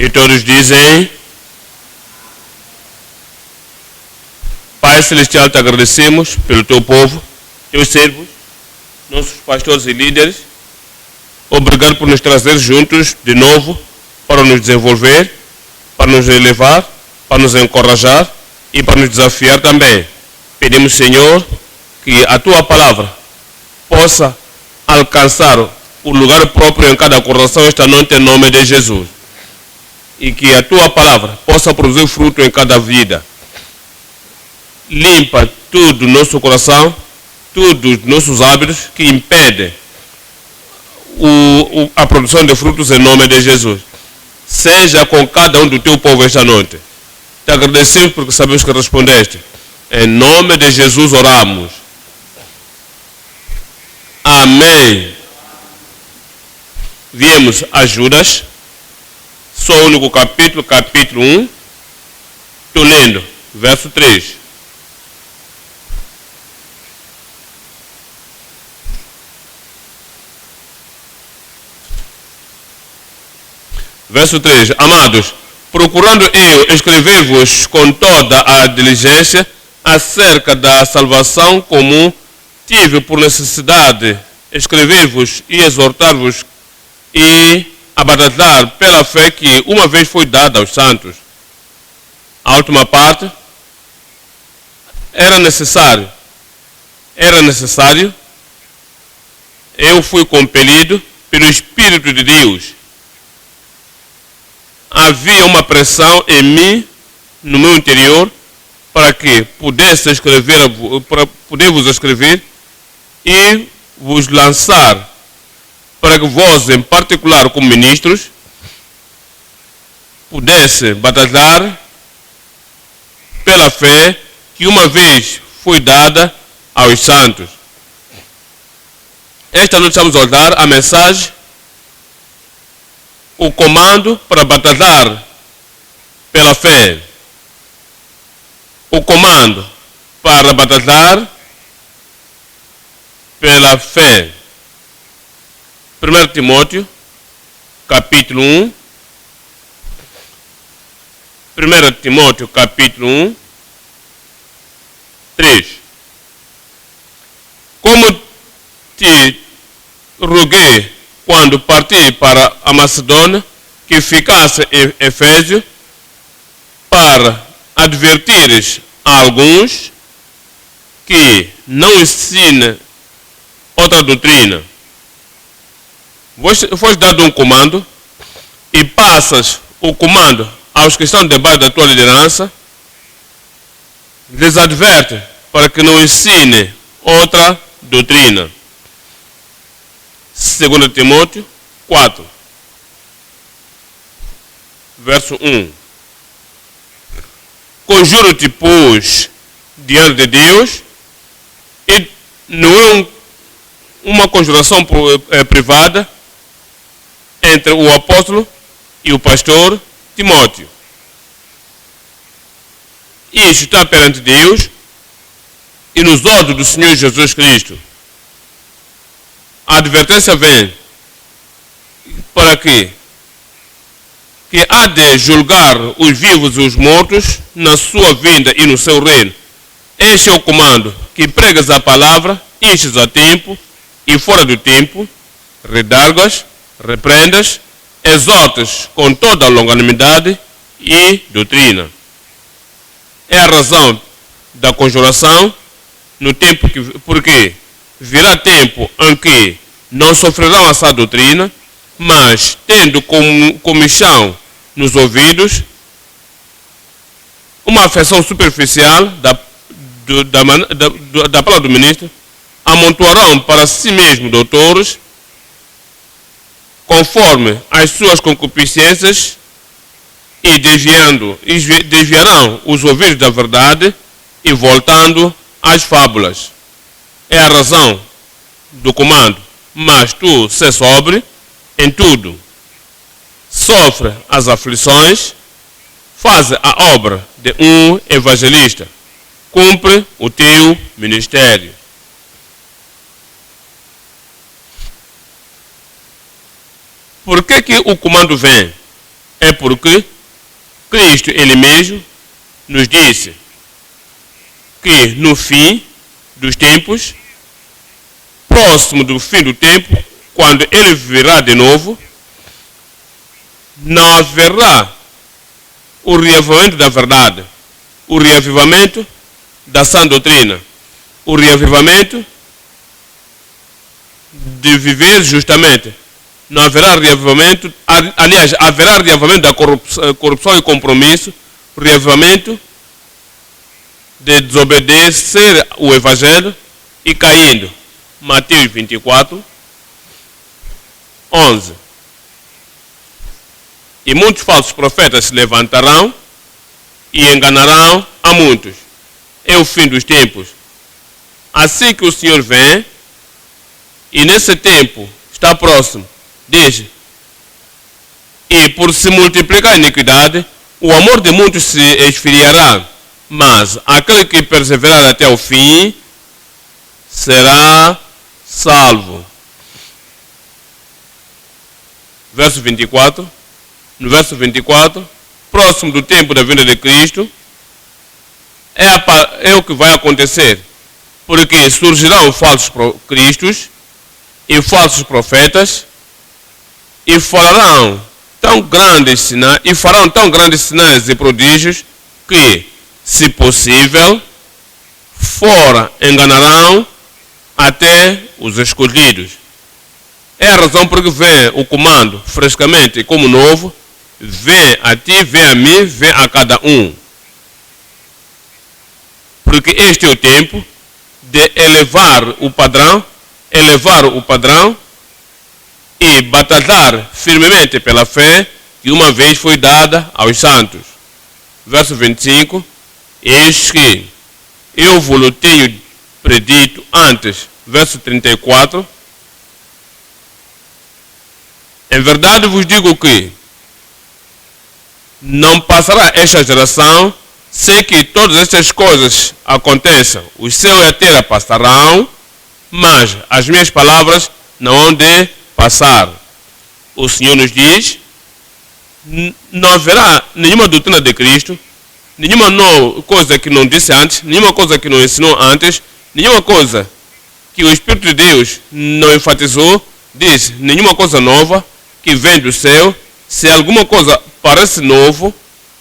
E todos dizem: Pai Celestial, te agradecemos pelo teu povo, teus servos, nossos pastores e líderes. Obrigado por nos trazer juntos de novo para nos desenvolver, para nos elevar, para nos encorajar e para nos desafiar também. Pedimos, Senhor, que a tua palavra possa alcançar o lugar próprio em cada coração esta noite em nome de Jesus. E que a tua palavra possa produzir fruto em cada vida. Limpa tudo no nosso coração, tudo os nossos hábitos que impedem a produção de frutos em nome de Jesus. Seja com cada um do teu povo esta noite. Te agradecemos porque sabemos que respondeste. Em nome de Jesus oramos. Amém. Viemos a Judas. Só o único capítulo, capítulo 1. Estou lendo, verso 3. Verso 3. Amados, procurando eu escrever-vos com toda a diligência acerca da salvação comum, tive por necessidade escrever-vos e exortar-vos e a batalhar pela fé que uma vez foi dada aos santos. A última parte, era necessário, eu fui compelido pelo Espírito de Deus. Havia uma pressão em mim, no meu interior, para que pudesse escrever, para poder vos escrever e vos lançar, para que vós, em particular como ministros, pudesse batalhar pela fé que uma vez foi dada aos santos. Esta noite estamos a olhar a mensagem, o comando para batalhar pela fé. O comando para batalhar pela fé. 1 Timóteo, capítulo 1. 1 Timóteo, capítulo 1, 3. Como te roguei quando parti para a Macedônia, que ficasse em Efésio, para advertires a alguns que não ensinem outra doutrina. Foi dado um comando e passas o comando aos que estão debaixo da tua liderança, lhes adverte para que não ensinem outra doutrina. 2 Timóteo 4, verso 1. Conjuro-te, pois, diante de Deus, e não é uma conjuração privada entre o apóstolo e o pastor Timóteo. Isto está perante Deus e nos olhos do Senhor Jesus Cristo. A advertência vem para que há de julgar os vivos e os mortos na sua vinda e no seu reino. Este é o comando, que pregas a palavra, enches a tempo e fora do tempo, redargas, repreendas, exortas com toda a longanimidade e doutrina. É a razão da conjuração no tempo porque virá tempo em que não sofrerão essa doutrina, mas tendo comichão nos ouvidos, uma afeição superficial da palavra do ministro, amontoarão para si mesmo doutores, conforme as suas concupiscências, e desviarão os ouvidos da verdade e voltando às fábulas. É a razão do comando. Mas tu, sê sobre em tudo. Sofre as aflições, faz a obra de um evangelista. Cumpre o teu ministério. Por que o comando vem? É porque Cristo ele mesmo nos disse que no fim dos tempos, próximo do fim do tempo, quando ele virá de novo, não haverá o reavivamento da verdade, o reavivamento da sã doutrina, o reavivamento de viver justamente. Não haverá reavivamento, aliás, haverá reavivamento da corrupção e compromisso, reavivamento de desobedecer o Evangelho e caindo. Mateus 24, 11. E muitos falsos profetas se levantarão e enganarão a muitos. É o fim dos tempos. Assim que o Senhor vem, e nesse tempo está próximo, diz, e por se multiplicar a iniquidade, o amor de muitos se esfriará, mas aquele que perseverar até o fim será salvo. Verso 24. No verso 24, próximo do tempo da vinda de Cristo, é o que vai acontecer. Porque surgirão falsos cristos e falsos profetas e falarão tão grandes sinais, e farão tão grandes sinais e prodígios que, se possível, fora enganarão até os escolhidos. É a razão por que vem o comando frescamente como novo: vem a ti, vem a mim, vem a cada um. Porque este é o tempo de elevar o padrão e batalhar firmemente pela fé que uma vez foi dada aos santos. Verso 25. Eis que eu vos tenho predito antes. Verso 34. Em verdade vos digo que não passará esta geração sem que todas estas coisas aconteçam. O céu e a terra passarão, mas as minhas palavras não hão de passar. O Senhor nos diz, não haverá nenhuma doutrina de Cristo, nenhuma coisa que não disse antes, nenhuma coisa que não ensinou antes, nenhuma coisa que o Espírito de Deus não enfatizou, diz, nenhuma coisa nova que vem do céu. Se alguma coisa parece novo,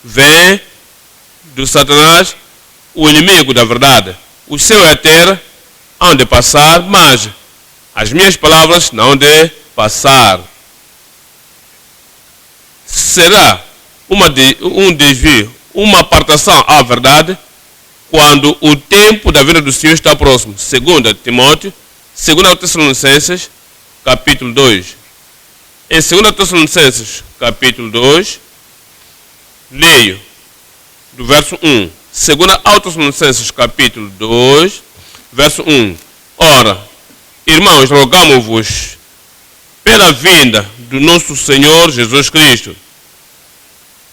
vem do Satanás, o inimigo da verdade. O céu e a terra hão de passar, mas as minhas palavras não hão de passar. Será um desvio, uma apartação à verdade, quando o tempo da vida do Senhor está próximo. 2 Timóteo, 2 Tessalonicenses, capítulo 2. Em 2 Tessalonicenses, capítulo 2, leio do verso 1. 2 Tessalonicenses, capítulo 2, verso 1. Ora, irmãos, rogamo-vos pela vinda do nosso Senhor Jesus Cristo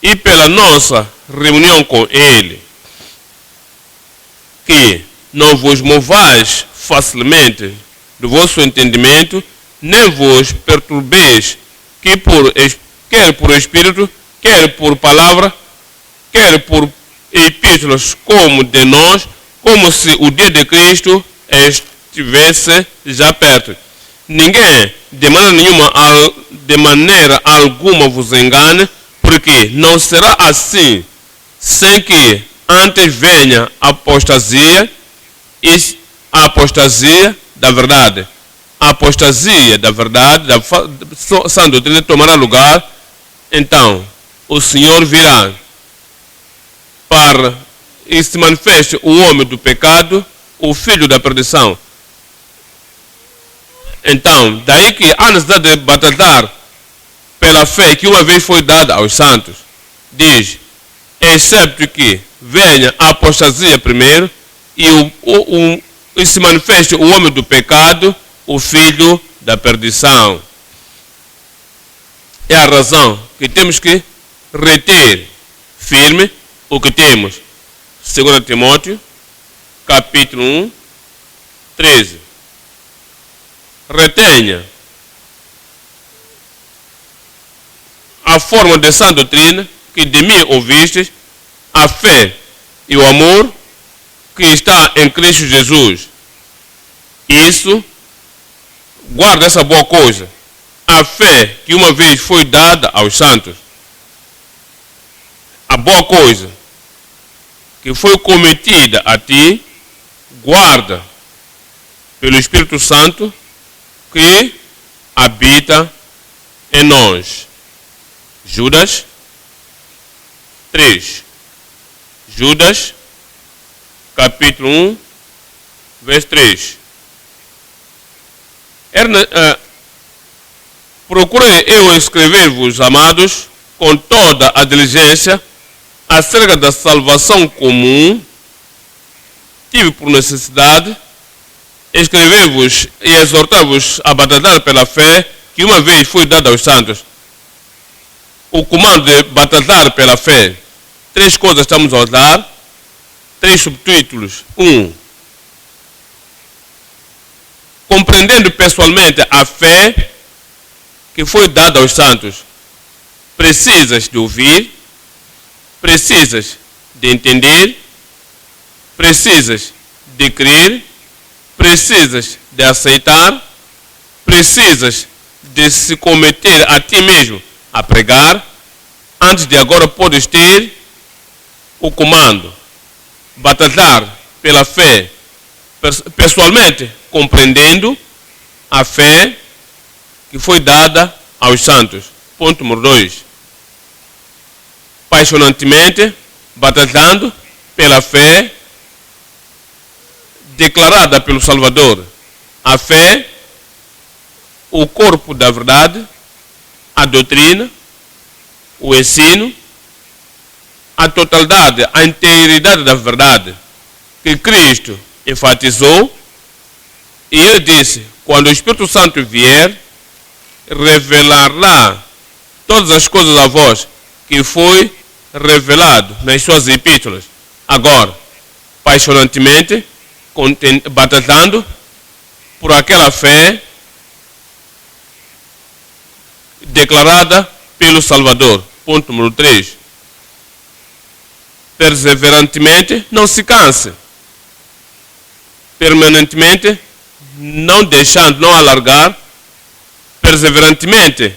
e pela nossa reunião com Ele, que não vos movais facilmente do vosso entendimento, nem vos perturbeis, quer por espírito, quer por palavra, quer por epístolas, como de nós, como se o dia de Cristo estivesse já perto. Ninguém, de maneira alguma vos engane, porque não será assim, sem que antes venha a apostasia da verdade. A apostasia da verdade, da sã doutrina, tomará lugar. Então, o Senhor virá para e se manifeste o homem do pecado, o filho da perdição. Então, daí que há necessidade de batalhar pela fé que uma vez foi dada aos santos. Diz, excepto que venha a apostasia primeiro e se manifeste o homem do pecado, o filho da perdição. É a razão que temos que reter firme o que temos. 2 Timóteo, capítulo 1, 13. Retenha a forma de sã doutrina que de mim ouvistes, a fé e o amor que está em Cristo Jesus. Isso, guarda essa boa coisa. A fé que uma vez foi dada aos santos. A boa coisa que foi cometida a ti, guarda pelo Espírito Santo que habita em nós. Judas 3. Judas, capítulo 1, verso 3. Procurei eu escrever-vos, amados, com toda a diligência, acerca da salvação comum. Tive por necessidade escrever-vos e exortar-vos a batalhar pela fé que uma vez foi dada aos santos. O comando de batalhar pela fé. 3 coisas estamos a usar, 3 subtítulos. 1. Compreendendo pessoalmente a fé que foi dada aos santos. Precisas de ouvir, precisas de entender, precisas de crer, precisas de aceitar, precisas de se cometer a ti mesmo a pregar. Antes de agora podes ter o comando, batalhar pela fé, pessoalmente compreendendo a fé que foi dada aos santos. Ponto número 2. Apaixonantemente batalhando pela fé declarada pelo Salvador. A fé, o corpo da verdade, a doutrina, o ensino, a totalidade, a integridade da verdade que Cristo enfatizou. E ele disse: quando o Espírito Santo vier, revelará todas as coisas a vós que foi revelado nas suas epístolas. Agora, apaixonantemente, batalhando por aquela fé declarada pelo Salvador. Ponto número 3. Perseverantemente, não se canse. Permanentemente, não deixando, não alargar. Perseverantemente,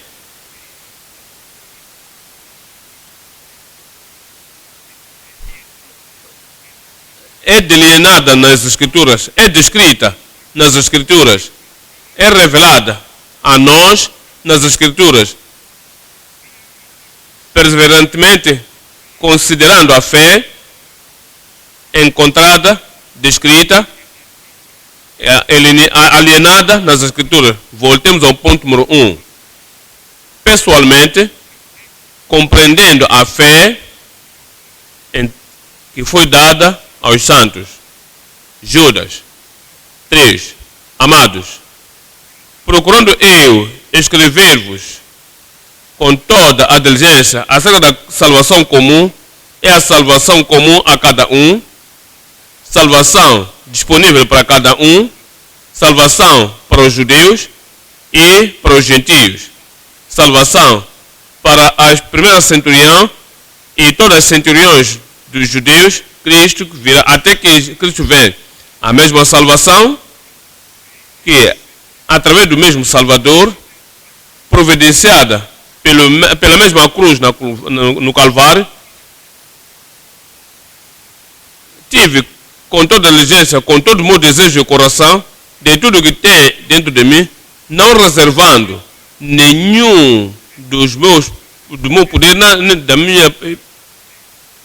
é delineada nas Escrituras, é descrita nas Escrituras, é revelada a nós nas Escrituras. Perseverantemente, considerando a fé encontrada, descrita, alienada nas Escrituras. Voltemos ao ponto número 1. Pessoalmente, compreendendo a fé que foi dada aos santos. Judas 3. Amados, procurando eu escrever-vos com toda a diligência acerca da salvação comum, é a salvação comum a cada um, salvação disponível para cada um, salvação para os judeus e para os gentios, salvação para a primeira centurião e todas as centuriões dos judeus. Cristo virá, até que Cristo vem, a mesma salvação que, através do mesmo Salvador, providenciada pela mesma cruz no Calvário. Tive com toda a diligência, com todo o meu desejo e coração, de tudo que tem dentro de mim, não reservando nenhum do meu poder, da minha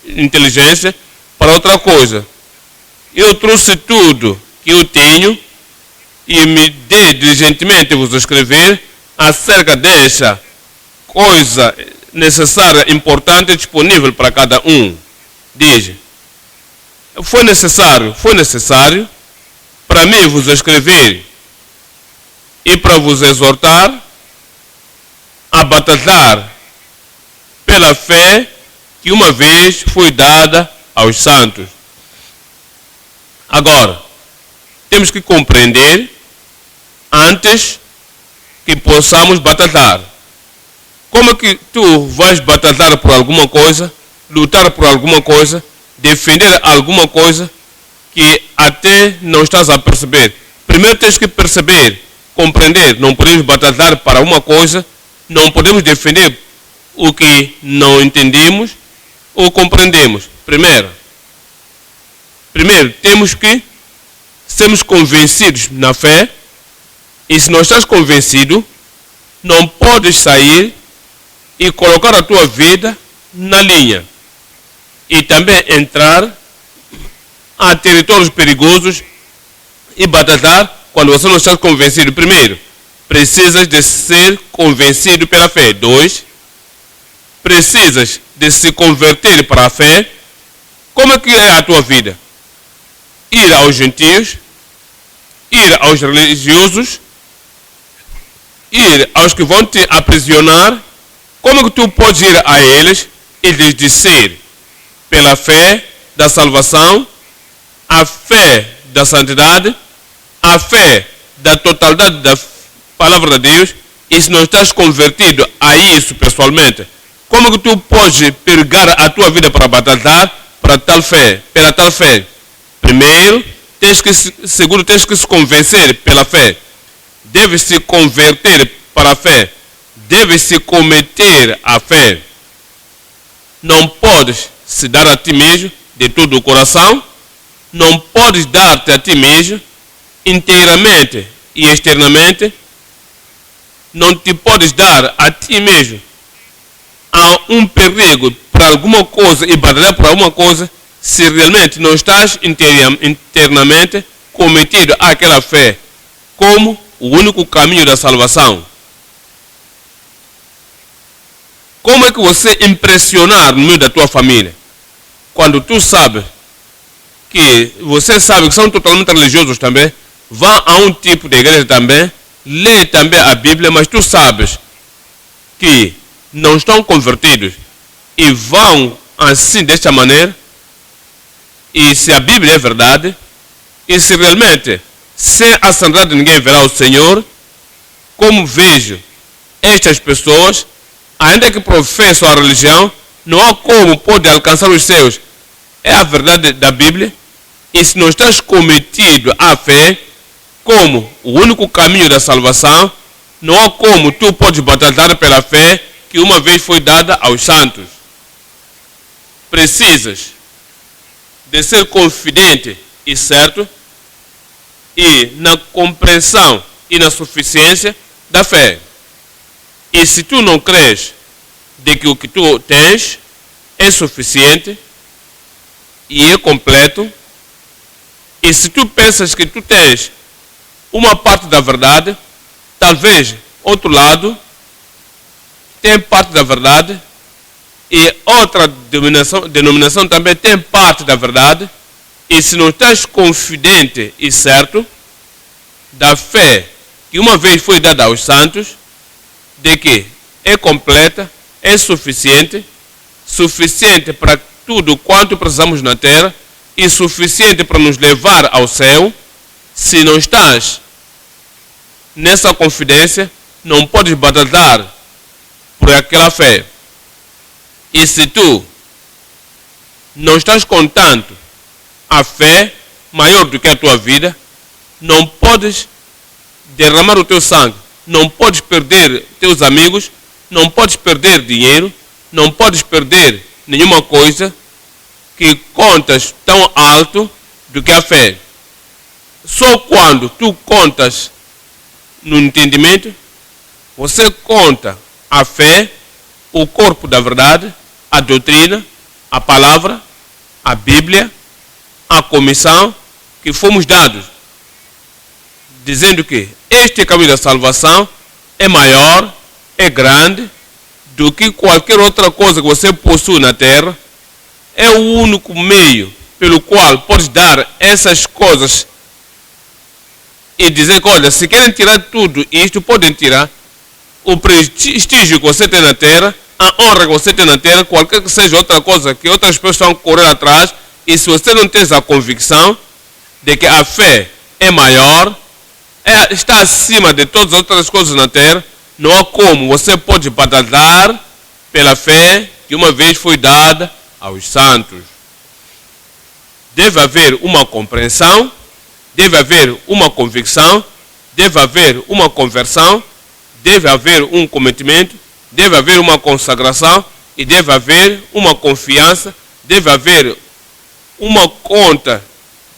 inteligência, para outra coisa. Eu trouxe tudo que eu tenho e me dei diligentemente vos escrever acerca dessa coisa necessária, importante, disponível para cada um. Diz: foi necessário para mim vos escrever e para vos exortar a batalhar pela fé que uma vez foi dada aos santos. Agora, temos que compreender antes que possamos batalhar. Como é que tu vais batalhar por alguma coisa, lutar por alguma coisa, defender alguma coisa que até não estás a perceber? Primeiro tens que perceber, compreender. Não podemos batalhar para uma coisa, não podemos defender o que não entendemos ou compreendemos. Primeiro temos que sermos convencidos na fé, e se não estás convencido, não podes sair e colocar a tua vida na linha e também entrar a territórios perigosos e batalhar quando você não está convencido. Primeiro, precisas de ser convencido pela fé. 2, precisas de se converter para a fé. Como é que é a tua vida? Ir aos gentios, ir aos religiosos, ir aos que vão te aprisionar. Como é que tu podes ir a eles e lhes dizer pela fé da salvação, a fé da santidade, a fé da totalidade da palavra de Deus, e se não estás convertido a isso pessoalmente, como que tu podes pegar a tua vida para batalhar para tal fé, pela tal fé? Primeiro, tens que se convencer pela fé. Deves se converter para a fé. Deves se cometer a fé. Não podes se dar a ti mesmo de todo o coração. Não podes dar-te a ti mesmo inteiramente e externamente. Não te podes dar a ti mesmo a um perigo para alguma coisa e batalhar por alguma coisa se realmente não estás internamente cometido àquela fé como o único caminho da salvação. Como é que você impressionar no meio da tua família quando tu sabes que você sabe que são totalmente religiosos também, vão a um tipo de igreja também, lê também a Bíblia, mas tu sabes que não estão convertidos e vão assim desta maneira? E se a Bíblia é verdade, e se realmente sem a santidade ninguém verá o Senhor, como vejo estas pessoas, ainda que professam a religião, não há como pode alcançar os céus. É a verdade da Bíblia. E se não estás cometido à fé como o único caminho da salvação, não há como tu podes batalhar pela fé que uma vez foi dada aos santos. Precisas de ser confidente e certo e na compreensão e na suficiência da fé. E se tu não crês de que o que tu tens é suficiente e é completo, e se tu pensas que tu tens uma parte da verdade, talvez outro lado tem parte da verdade e outra denominação também tem parte da verdade, e se não estás confidente e certo da fé que uma vez foi dada aos santos, de que é completa, é suficiente para tudo quanto precisamos na terra e suficiente para nos levar ao céu, se não estás nessa confidência, não podes batalhar por aquela fé. E se tu não estás com tanto a fé maior do que a tua vida, não podes derramar o teu sangue, não podes perder teus amigos, não podes perder dinheiro, não podes perder nenhuma coisa que contas tão alto do que a fé. Só quando tu contas no entendimento, você conta a fé, o corpo da verdade, a doutrina, a palavra, a Bíblia, a comissão que fomos dados, dizendo que este caminho da salvação é maior, é grande do que qualquer outra coisa que você possui na terra. É o único meio pelo qual podes dar essas coisas e dizer que, olha, se querem tirar tudo isto, podem tirar o prestígio que você tem na terra, a honra que você tem na terra, qualquer que seja outra coisa que outras pessoas estão correndo atrás, e se você não tem a convicção de que a fé é maior, está acima de todas as outras coisas na terra, não há como você pode batalhar pela fé que uma vez foi dada aos santos. Deve haver uma compreensão, deve haver uma convicção, deve haver uma conversão, deve haver um cometimento, deve haver uma consagração e deve haver uma confiança, deve haver uma conta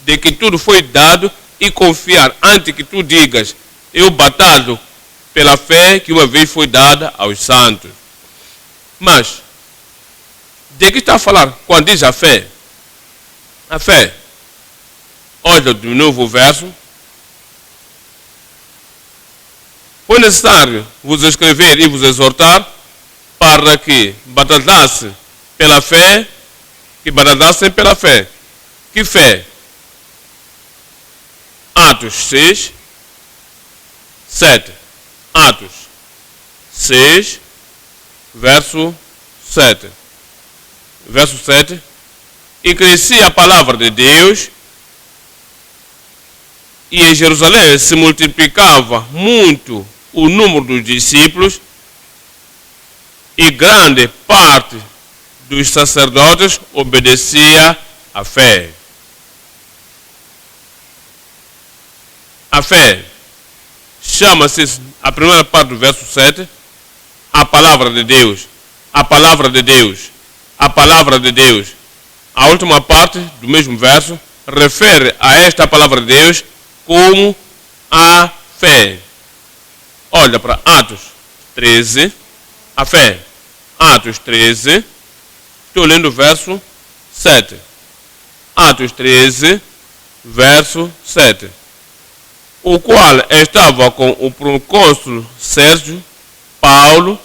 de que tudo foi dado e confiar antes que tu digas, eu batalho pela fé que uma vez foi dada aos santos. Mas, de que está a falar quando diz a fé? A fé. Olha de novo o verso. Foi necessário vos escrever e vos exortar para que batalhasse pela fé, que batalhassem pela fé. Que fé? Atos 6, 7. Atos 6, verso 7. Verso 7. E crescia a palavra de Deus, e em Jerusalém se multiplicava muito o número dos discípulos, e grande parte dos sacerdotes obedecia à fé. A fé chama-se, a primeira parte do verso 7, a palavra de Deus, a palavra de Deus, a palavra de Deus. A última parte do mesmo verso refere a esta palavra de Deus como a fé. Olha para Atos 13, a fé. Atos 13, estou lendo o verso 7. Atos 13, verso 7. O qual estava com o procônsul Sérgio Paulo,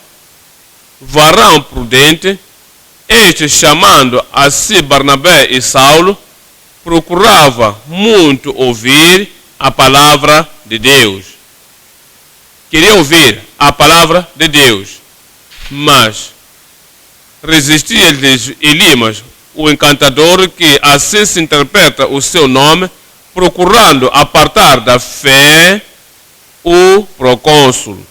varão prudente, este, chamando a si Barnabé e Saulo, procurava muito ouvir a palavra de Deus. Queria ouvir a palavra de Deus, mas resistia-lhes Elimas, o encantador, que assim se interpreta o seu nome, procurando apartar da fé o procônsul.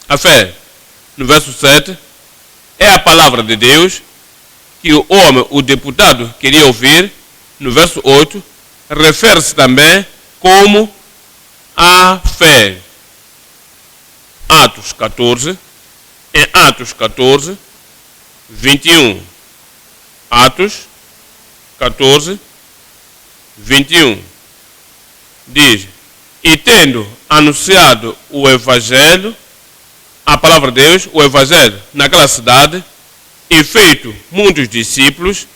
A fé, no verso 7, é a palavra de Deus que o homem, o deputado, queria ouvir. No verso 8, refere-se também como a fé. Atos 14, em Atos 14, 21. Atos 14, 21. Diz, e tendo anunciado o Evangelho, a palavra de Deus, o Evangelho, naquela cidade, e feito muitos discípulos,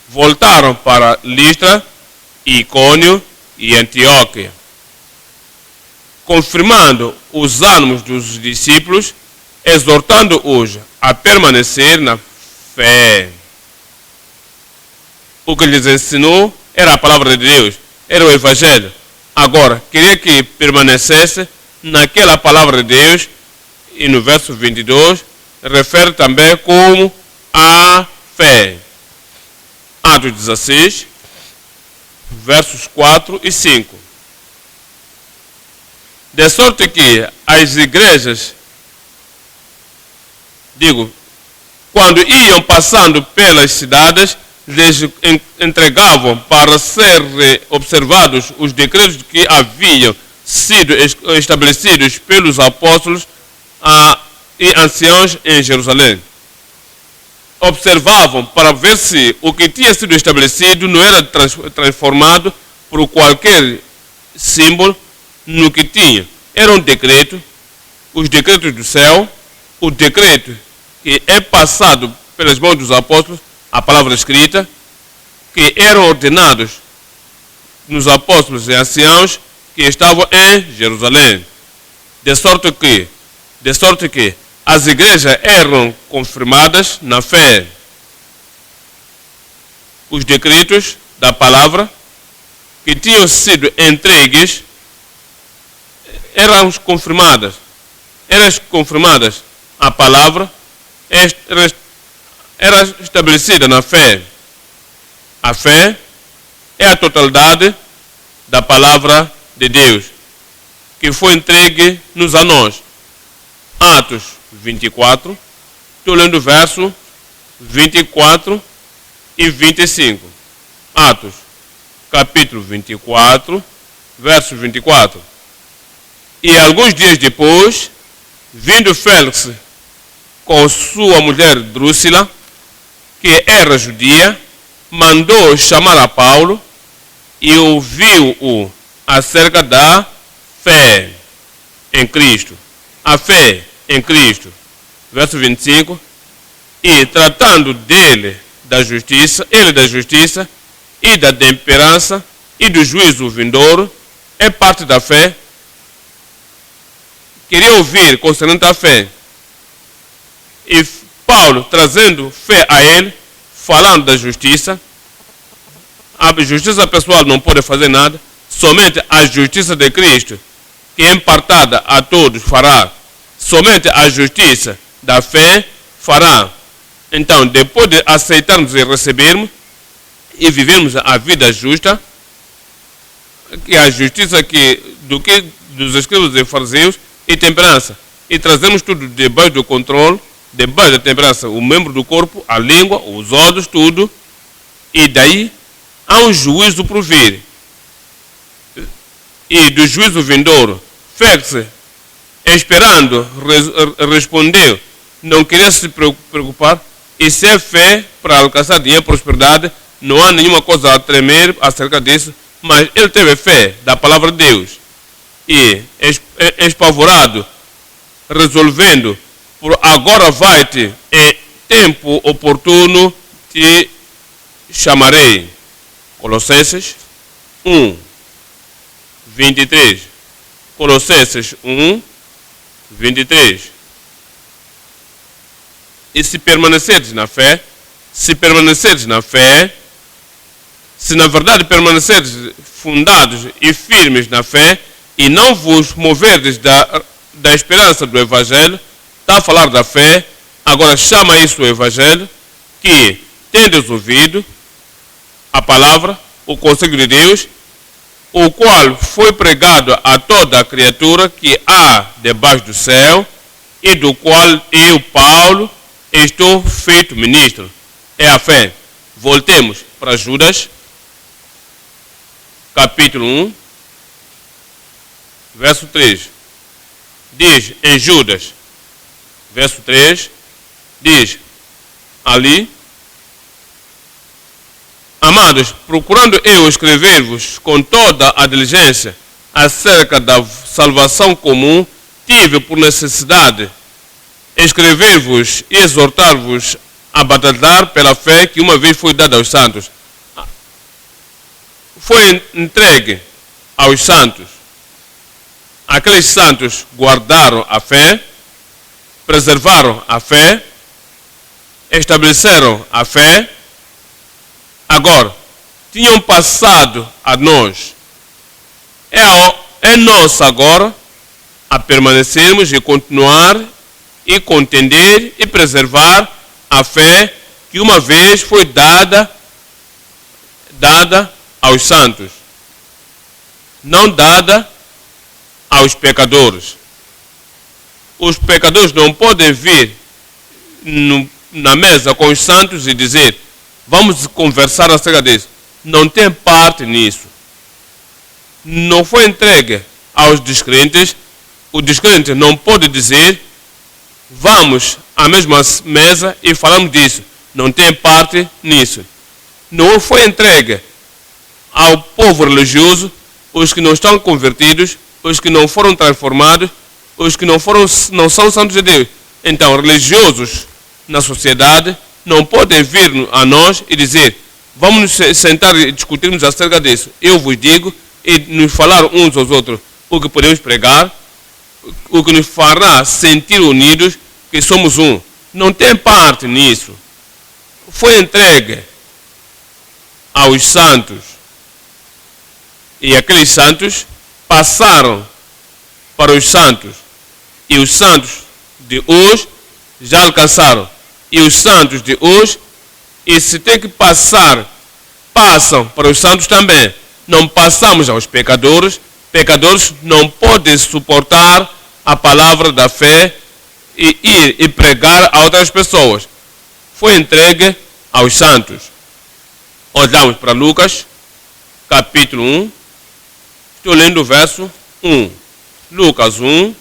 voltaram para Listra, Icônio e Antioquia, confirmando os ânimos dos discípulos, exortando-os a permanecer na fé. O que lhes ensinou era a palavra de Deus, era o Evangelho. Agora, queria que permanecesse naquela palavra de Deus, e no verso 22, refere também como a fé. Atos 16, versos 4 e 5. De sorte que as igrejas, quando iam passando pelas cidades, lhes entregavam para serem observados os decretos que haviam sido estabelecidos pelos apóstolos e anciãos em Jerusalém. Observavam para ver se o que tinha sido estabelecido não era transformado por qualquer símbolo no que tinha. Era um decreto, os decretos do céu, o decreto que é passado pelas mãos dos apóstolos, a palavra escrita, que eram ordenados nos apóstolos e anciãos que estavam em Jerusalém. De sorte que as igrejas eram confirmadas na fé. Os decretos da palavra que tinham sido entregues eram confirmadas. A palavra era estabelecida na fé. A fé é a totalidade da palavra de Deus, que foi entregue-nos a nós. Atos 24, estou lendo o verso 24 e 25. Atos, capítulo 24, verso 24. E alguns dias depois, vindo Félix com sua mulher Drúxila, que era judia, mandou chamar a Paulo e ouviu-o acerca da fé em Cristo. A fé em Cristo. Verso 25. E tratando dele da justiça, ele da justiça e da temperança e do juízo vindouro, é parte da fé. Queria ouvir concernente à fé. E Paulo, trazendo fé a ele, falando da justiça. A justiça pessoal não pode fazer nada, somente a justiça de Cristo, que é impartada a todos, fará. Somente a justiça da fé fará. Então, depois de aceitarmos e recebermos e vivermos a vida justa, que a justiça dos escribas e fariseus e temperança, e trazemos tudo debaixo do controle, debaixo da temperança, o membro do corpo, a língua, os olhos, tudo, e daí há um juízo por vir. E do juízo vindouro, Félix, esperando, respondeu, não queria se preocupar, e se é fé para alcançar dinheiro e prosperidade, não há nenhuma coisa a tremer acerca disso, mas ele teve fé da palavra de Deus. E espavorado, resolvendo, por agora vai-te, em tempo oportuno te chamarei. Colossenses 1, 23. Colossenses 1, 23. E se permanecerdes na fé, se na verdade permanecerdes fundados e firmes na fé, e não vos moverdes da esperança do Evangelho, está a falar da fé, agora chama isso o Evangelho, que tendes ouvido a palavra, o conselho de Deus, o qual foi pregado a toda a criatura que há debaixo do céu, e do qual eu, Paulo, estou feito ministro. É a fé. Voltemos para Judas, capítulo 1, verso 3. Diz em Judas, verso 3, diz ali: Amados, procurando eu escrever-vos com toda a diligência acerca da salvação comum, tive por necessidade escrever-vos e exortar-vos a batalhar pela fé que uma vez foi dada aos santos. Foi entregue aos santos. Aqueles santos guardaram a fé, preservaram a fé, estabeleceram a fé. Agora, tinham passado a nós. É nosso agora a permanecermos e continuar e contender e preservar a fé que uma vez foi dada aos santos, não dada aos pecadores. Os pecadores não podem vir na mesa com os santos e dizer: vamos conversar acerca disso. Não tem parte nisso. Não foi entregue aos descrentes. O descrente não pode dizer: vamos à mesma mesa e falamos disso. Não tem parte nisso. Não foi entregue ao povo religioso, os que não estão convertidos, os que não foram transformados, os que não são santos de Deus. Então, religiosos na sociedade não podem vir a nós e dizer: vamos nos sentar e discutirmos acerca disso. Eu vos digo, e nos falar uns aos outros o que podemos pregar, o que nos fará sentir unidos, que somos um. Não tem parte nisso. Foi entregue aos santos. E aqueles santos passaram para os santos. E os santos de hoje já alcançaram. E os santos de hoje, e se tem que passar, passam para os santos também. Não passamos aos pecadores, pecadores não podem suportar a palavra da fé e ir e pregar a outras pessoas. Foi entregue aos santos. Olhamos para Lucas, capítulo 1. Estou lendo o verso 1. Lucas 1,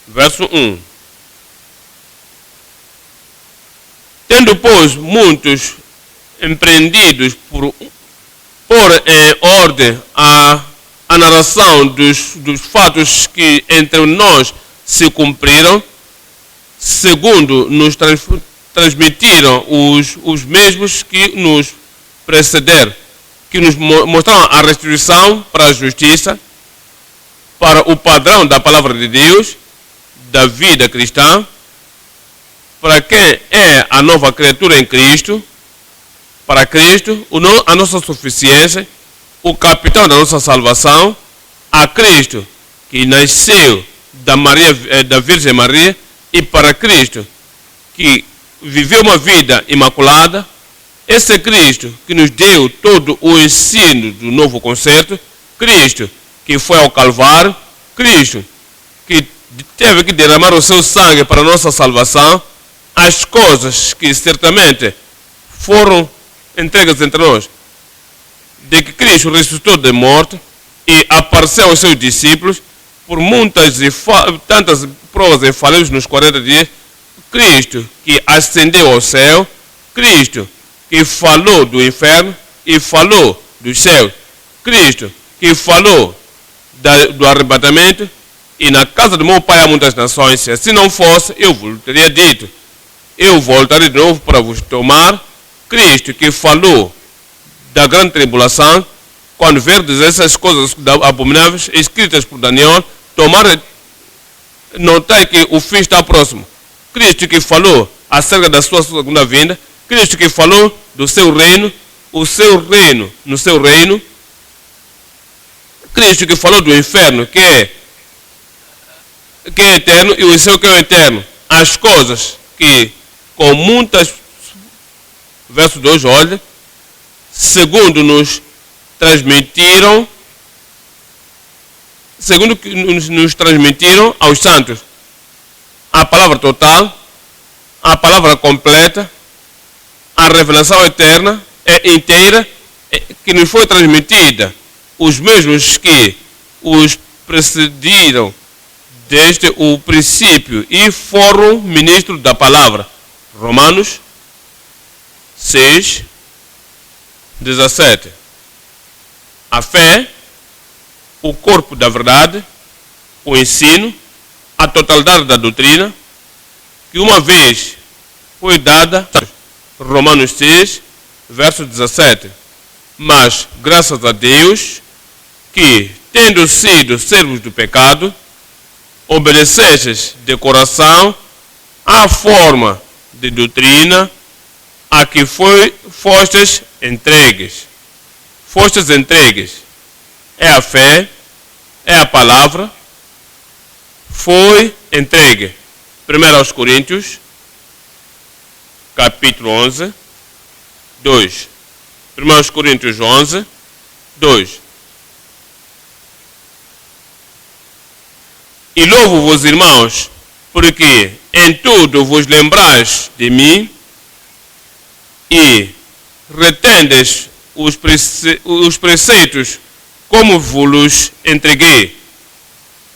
verso 1. Tendo, pois, muitos empreendidos por em ordem a narração dos fatos que entre nós se cumpriram, segundo nos transmitiram os mesmos que nos precederam, que nos mostraram a restituição para a justiça, para o padrão da palavra de Deus, da vida cristã, para quem é a nova criatura em Cristo, para Cristo, a nossa suficiência, o capitão da nossa salvação, a Cristo, que nasceu da Virgem Maria, e para Cristo, que viveu uma vida imaculada, esse Cristo que nos deu todo o ensino do novo concerto, Cristo que foi ao Calvário, Cristo que teve que derramar o seu sangue para a nossa salvação, as coisas que certamente foram entregas entre nós, de que Cristo ressuscitou de morte e apareceu aos seus discípulos por tantas provas e falhas nos 40 dias, Cristo que ascendeu ao céu, Cristo que falou do inferno e falou dos céus, Cristo que falou do arrebatamento, e na casa do meu pai há muitas nações, se assim não fosse, eu vos teria dito, eu voltarei de novo para vos tomar. Cristo que falou da grande tribulação, quando verdes essas coisas abomináveis escritas por Daniel, notai que o fim está próximo. Cristo que falou acerca da sua segunda vinda, Cristo que falou do seu reino, o seu reino no seu reino, Cristo que falou do inferno que é eterno e o céu que é eterno, as coisas que com muitas, verso 2, olha, segundo nos transmitiram aos santos, a palavra total, a palavra completa, a revelação eterna, inteira, que nos foi transmitida, os mesmos que os precediram desde o princípio e foram ministros da palavra. Romanos 6, 17. A fé, o corpo da verdade, o ensino, a totalidade da doutrina, que uma vez foi dada, Romanos 6, verso 17. Mas, graças a Deus, que, tendo sido servos do pecado, obedecestes de coração à forma de doutrina a que fostes entregues. Fostes entregues. É a fé, é a palavra, foi entregue. 1 Coríntios, capítulo 11, 2. 1 Coríntios 11, 2. E louvo-vos, irmãos, porque em tudo vos lembrais de mim e retendes os preceitos como vos entreguei.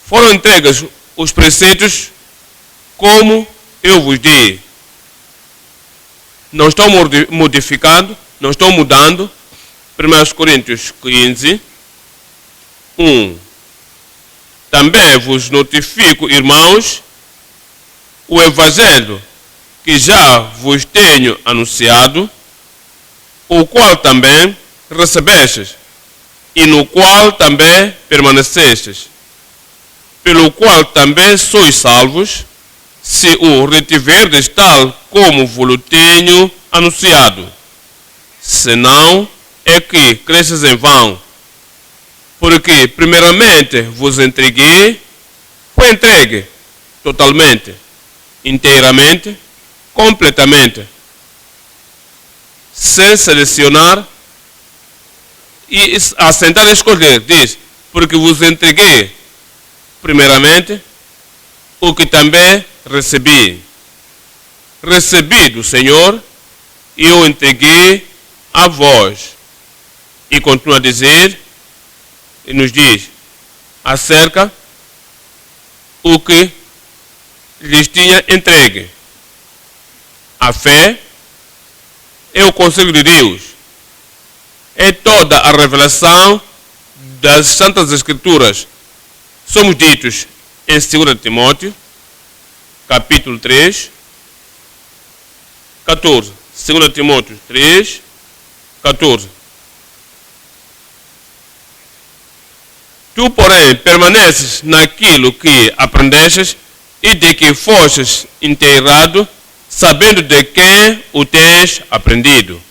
Foram entregues os preceitos como eu vos dei. Não estão modificando, não estão mudando. 1 Coríntios 15, 1. Também vos notifico, irmãos, o evangelho que já vos tenho anunciado, o qual também recebestes, e no qual também permanecestes, pelo qual também sois salvos, se o retiverdes tal como vos tenho anunciado. Senão é que cresces em vão. Porque primeiramente vos entreguei, foi entregue totalmente, inteiramente, completamente, sem selecionar e assentar e escolher. Diz, porque vos entreguei, primeiramente, o que também recebi. Recebi do Senhor e eu entreguei a vós. E continua a dizer, e nos diz, acerca o que lhes tinha entregue. A fé é o conselho de Deus. É toda a revelação das Santas Escrituras. Somos ditos em 2 Timóteo, capítulo 3, 14. 2 Timóteo 3, 14. Tu, porém, permaneces naquilo que aprendestes e de que fostes inteirado, sabendo de quem o tens aprendido.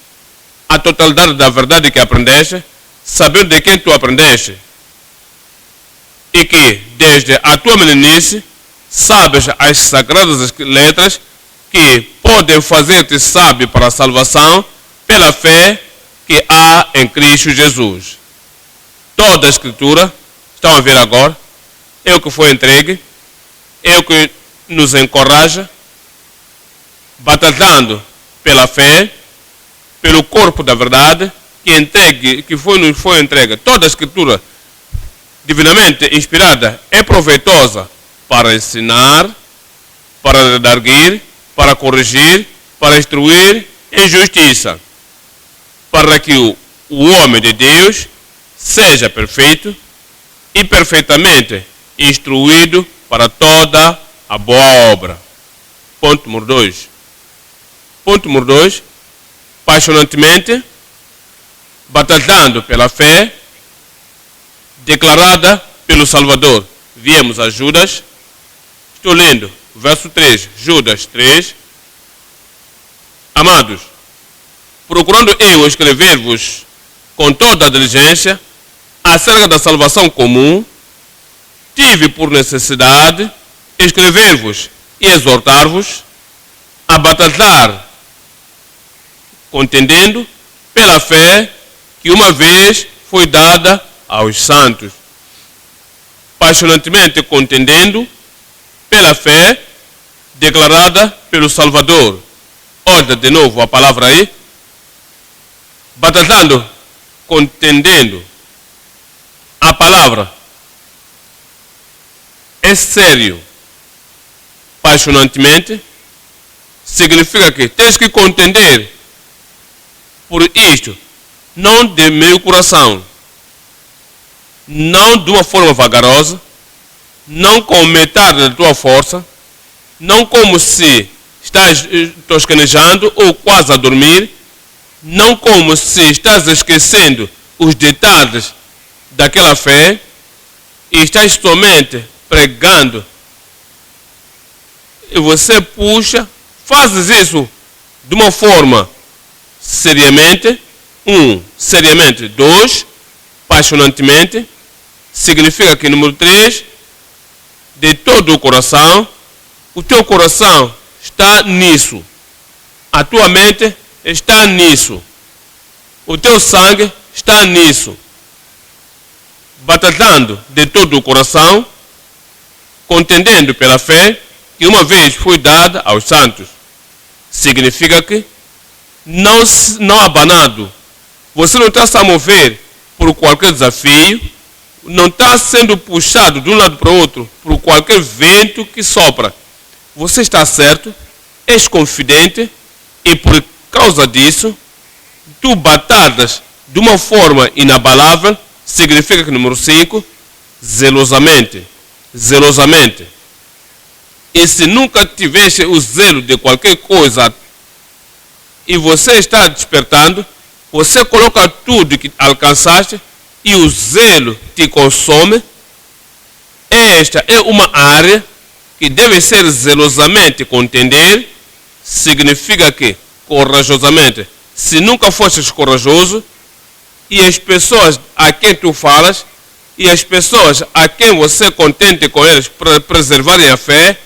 A totalidade da verdade que aprendeste, sabendo de quem tu aprendeste. E que, desde a tua meninice, sabes as sagradas letras que podem fazer-te sábio para a salvação pela fé que há em Cristo Jesus. Toda a Escritura, estão a ver agora, é o que foi entregue, é o que nos encoraja, batalhando pela fé, pelo corpo da verdade, que nos foi entregue. Toda a Escritura divinamente inspirada é proveitosa para ensinar, para redarguir, para corrigir, para instruir em justiça, para que o homem de Deus seja perfeito e perfeitamente instruído para toda a boa obra. Ponto número 2. Ponto número 2. Passionantemente, batalhando pela fé declarada pelo Salvador. Viemos a Judas. Estou lendo, verso 3. Judas 3. Amados, procurando eu escrever-vos com toda a diligência acerca da salvação comum, tive por necessidade escrever-vos e exortar-vos a batalhar, contendendo pela fé que uma vez foi dada aos santos. Passionantemente contendendo pela fé declarada pelo Salvador. Olha de novo a palavra aí. Batalhando, contendendo. A palavra é sério. Passionantemente significa que tens que contender por isto, não de meio coração, não de uma forma vagarosa, não com metade da tua força, não como se estás toscanejando ou quase a dormir, não como se estás esquecendo os detalhes daquela fé e estás somente pregando e você puxa, fazes isso de uma forma seriamente, seriamente, 2, passionantemente, significa que número 3, de todo o teu coração está nisso, a tua mente está nisso, o teu sangue está nisso. Batalhando de todo o coração, contendendo pela fé que uma vez foi dada aos santos. Significa que não abanado. Você não está se a mover por qualquer desafio, não está sendo puxado de um lado para o outro por qualquer vento que sopra. Você está certo, és confidente e por causa disso, tu batalhas de uma forma inabalável. Significa que número 5, zelosamente. Zelosamente. E se nunca tivesse o zelo de qualquer coisa e você está despertando, você coloca tudo que alcançaste e o zelo te consome. Esta é uma área que deve ser zelosamente contender. Significa que corajosamente. Se nunca fostes corajoso, e as pessoas a quem tu falas, e as pessoas a quem você contente com eles para preservarem a fé,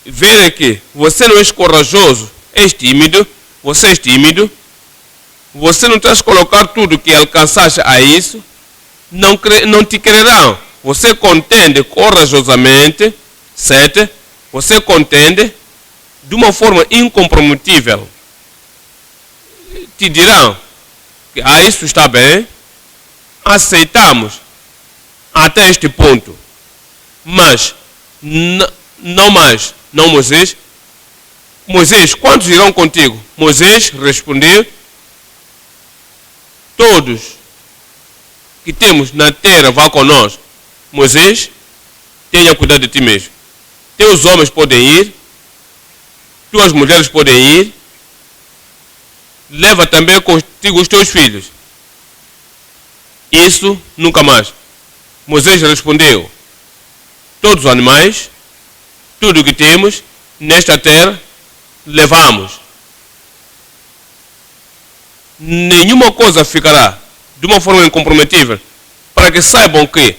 verem que você não és corajoso, és tímido, você és tímido, você não tens que colocar tudo que alcançaste a isso, não te quererão. Você contende corajosamente. 7. Você contende de uma forma incomprometível. Te dirão que isso está bem, aceitamos até este ponto, mas não mais, não Moisés. Moisés, quantos irão contigo? Moisés respondeu: todos que temos na terra vão conosco. Moisés, tenha cuidado de ti mesmo. Teus homens podem ir, tuas mulheres podem ir, leva também contigo os teus filhos. Isso nunca mais. Moisés respondeu: todos os animais, tudo o que temos nesta terra, levamos. Nenhuma coisa ficará de uma forma incomprometível, para que saibam que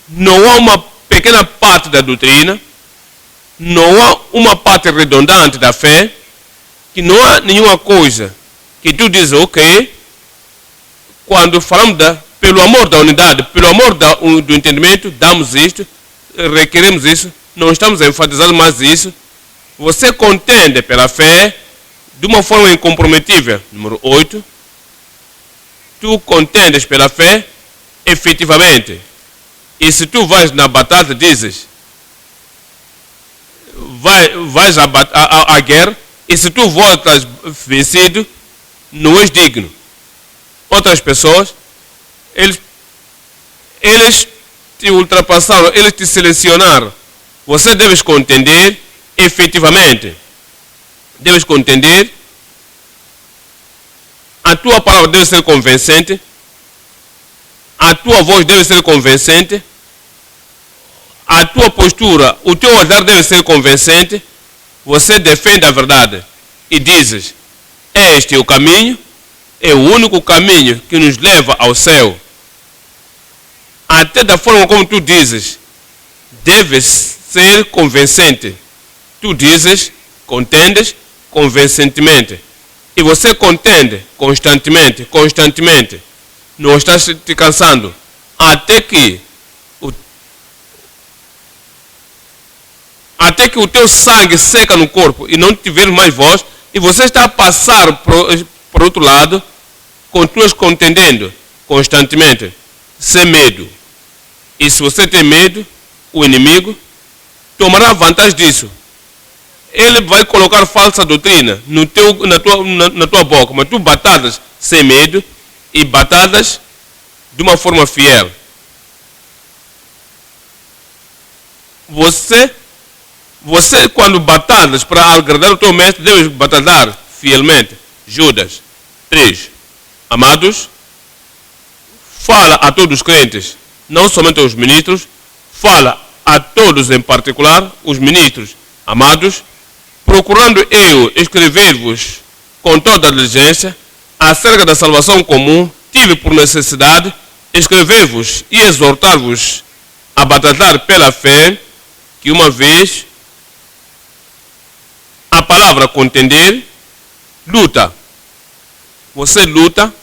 não há uma pequena parte da doutrina, não há uma parte redundante da fé, que não há nenhuma coisa que tu dizes, ok, quando falamos pelo amor da unidade, pelo amor do entendimento, damos isto, requeremos isso, não estamos a enfatizar mais isso. Você contende pela fé de uma forma incomprometível. Número 8. Tu contendes pela fé efetivamente. E se tu vais na batalha, dizes, vais à guerra, e se tu voltas vencido, não és digno. Outras pessoas, eles te ultrapassaram, eles te selecionaram. Você deves contender efetivamente. Deves contender. A tua palavra deve ser convincente. A tua voz deve ser convincente. A tua postura, o teu olhar deve ser convincente. Você defende a verdade e dizes: este é o caminho, é o único caminho que nos leva ao céu. Até da forma como tu dizes, deve ser convincente. Tu dizes, contendes convincentemente. E você contende constantemente. Não estás te cansando. Até que o teu sangue seca no corpo e não tiver mais voz, e você está a passar por outro lado, continuas contendendo constantemente, sem medo. E se você tem medo, o inimigo tomará vantagem disso. Ele vai colocar falsa doutrina na tua boca, mas tu batalhas sem medo e batalhas de uma forma fiel. Você quando batalhas para agradar o teu mestre, deves batalhar fielmente. Judas 3. Amados, fala a todos os crentes, não somente aos ministros, fala a todos em particular, os ministros. Amados, procurando eu escrever-vos com toda a diligência acerca da salvação comum, tive por necessidade escrever-vos e exortar-vos a batalhar pela fé, que uma vez a palavra contender, luta. Você luta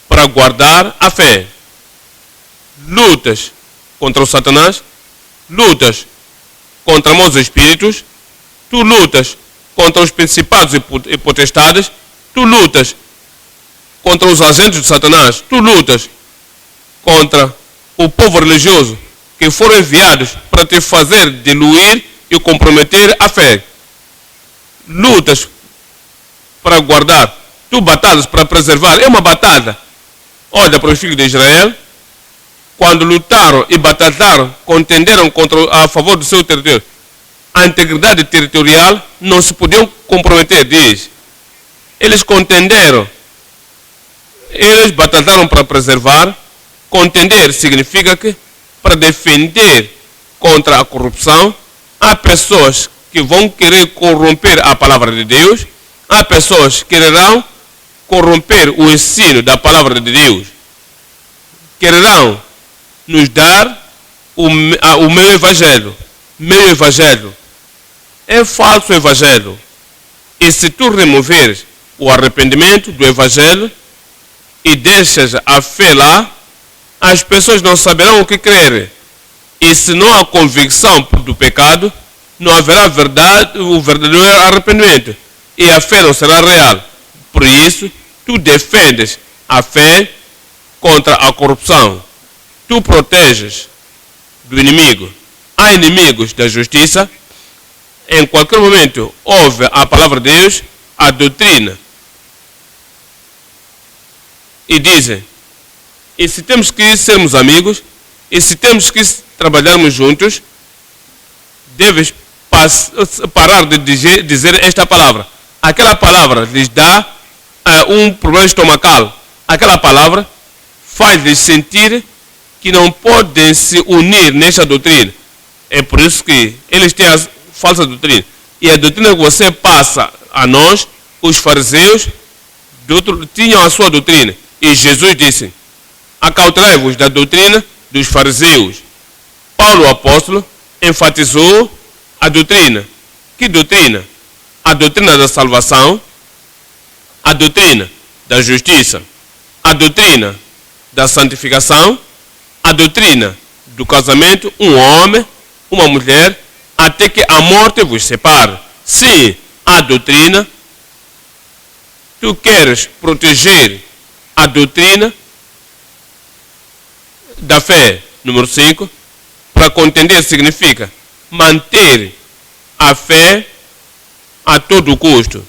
para guardar a fé. Lutas contra o Satanás, lutas contra maus espíritos, tu lutas contra os principados e potestades, tu lutas contra os agentes de Satanás, tu lutas contra o povo religioso que foram enviados para te fazer diluir e comprometer a fé. Lutas para guardar, tu batalhas para preservar, é uma batalha. Olha para os filhos de Israel, quando lutaram e batalharam, contenderam a favor do seu território, a integridade territorial não se podiam comprometer, diz. Eles contenderam, eles batalharam para preservar. Contender significa que para defender contra a corrupção, há pessoas que vão querer corromper a palavra de Deus, há pessoas que quererão corromper o ensino da palavra de Deus, quererão nos dar o meu evangelho. Meu evangelho é falso evangelho. E se tu removeres o arrependimento do evangelho e deixas a fé lá, as pessoas não saberão o que crer. E se não há convicção do pecado, não haverá o verdadeiro arrependimento. E a fé não será real. Por isso, tu defendes a fé contra a corrupção. Tu proteges do inimigo. Há inimigos da justiça. Em qualquer momento, ouve a palavra de Deus, a doutrina. E dizem, e se temos que sermos amigos, e se temos que trabalharmos juntos, deves parar de dizer esta palavra. Aquela palavra lhes dá um problema estomacal. Aquela palavra faz-lhes sentir que não podem se unir nesta doutrina. É por isso que eles têm a falsa doutrina. E a doutrina que você passa a nós, os fariseus, tinham a sua doutrina. E Jesus disse, acautelai-vos da doutrina dos fariseus. Paulo, o apóstolo, enfatizou a doutrina. Que doutrina? A doutrina da salvação, a doutrina da justiça, a doutrina da santificação, a doutrina do casamento, um homem, uma mulher, até que a morte vos separe. Sim, a doutrina. Tu queres proteger a doutrina da fé. Número 5. Para contender significa manter a fé a todo custo.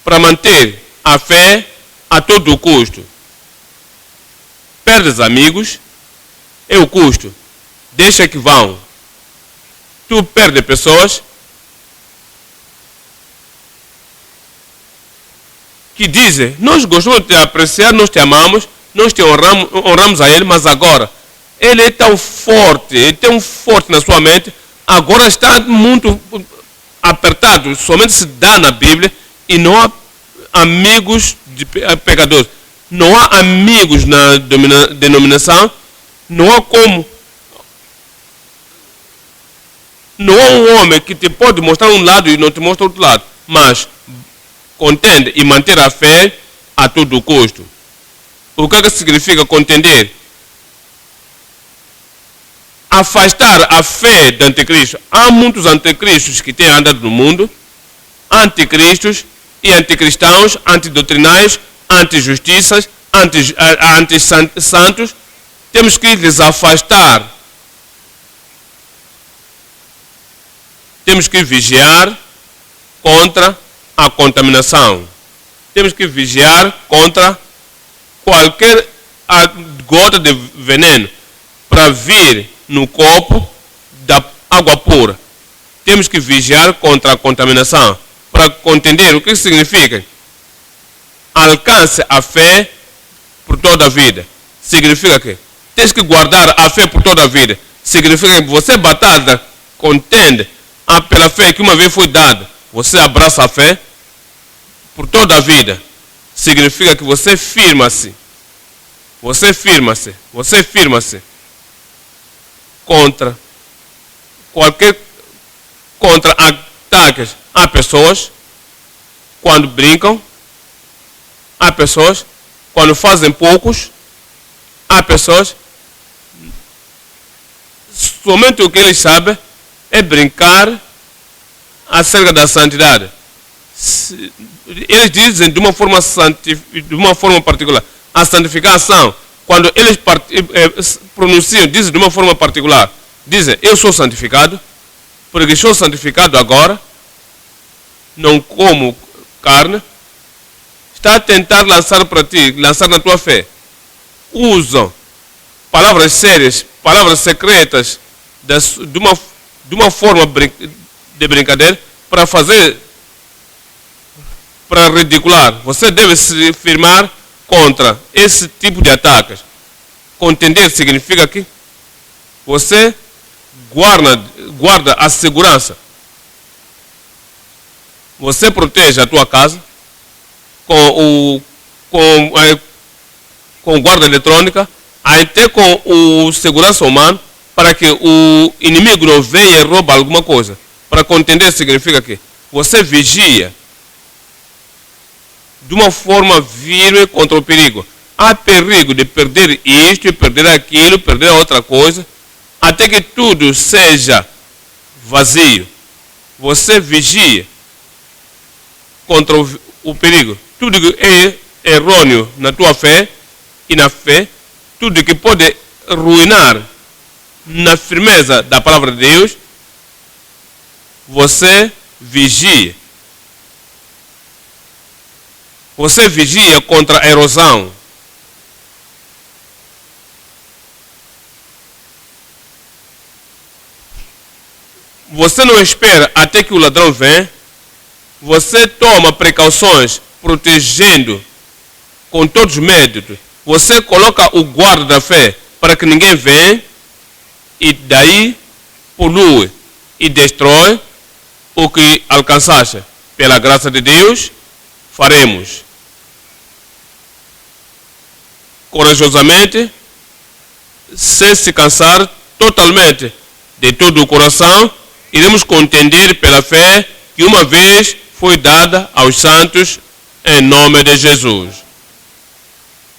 Para manter a fé a todo custo. Perdes amigos, é o custo. Deixa que vão. Tu perdes pessoas que dizem, nós gostamos de te apreciar, nós te amamos, nós te honramos a ele, mas agora, ele é tão forte, na sua mente, agora está muito apertado, somente se dá na Bíblia e não há amigos de pecadores. Não há amigos na denominação, não há como. Não há um homem que te pode mostrar um lado e não te mostra outro lado, mas contende e manter a fé a todo custo. O que significa contender? Afastar a fé do anticristo. Há muitos anticristos que têm andado no mundo, anticristos e anticristãos, antidotrinais, antijustiças, anti-santos. Temos que lhes afastar. Temos que vigiar contra a contaminação. Temos que vigiar contra qualquer gota de veneno para vir no copo da água pura. Temos que vigiar contra a contaminação. Para contender o que significa? Alcance a fé por toda a vida. Significa que tens que guardar a fé por toda a vida. Significa que você batalha, contende pela fé que uma vez foi dada. Você abraça a fé por toda a vida. Significa que você firma-se. Você firma-se. Você firma-se contra ataques. Há pessoas quando brincam, há pessoas quando fazem poucos, há pessoas somente o que eles sabem é brincar acerca da santidade. Eles dizem de uma forma particular a santificação. Quando eles pronunciam, dizem de uma forma particular, dizem, eu sou santificado, porque sou santificado agora, não como carne. Está a tentar lançar para ti, lançar na tua fé. Usam palavras sérias, palavras secretas, de uma forma de brincadeira, para ridicular. Você deve se firmar contra esse tipo de ataques. Contender significa que você guarda a segurança. Você protege a tua casa com guarda eletrônica, até com o segurança humano, para que o inimigo não venha e rouba alguma coisa. Para contender significa que você vigia de uma forma firme contra o perigo. há perigo de perder isto, perder aquilo, perder outra coisa, até que tudo seja vazio. Você vigia contra o perigo. Tudo que é errôneo na tua fé e na fé, tudo que pode ruinar na firmeza da palavra de Deus, você vigia. Você vigia contra a erosão. Você não espera até que o ladrão venha. Você toma precauções, protegendo com todos os métodos. Você coloca o guarda da fé para que ninguém venha e daí polui e destrói o que alcançaste. Pela graça de Deus, faremos corajosamente, sem se cansar, totalmente, de todo o coração, iremos contender pela fé que uma vez foi dada aos santos em nome de Jesus.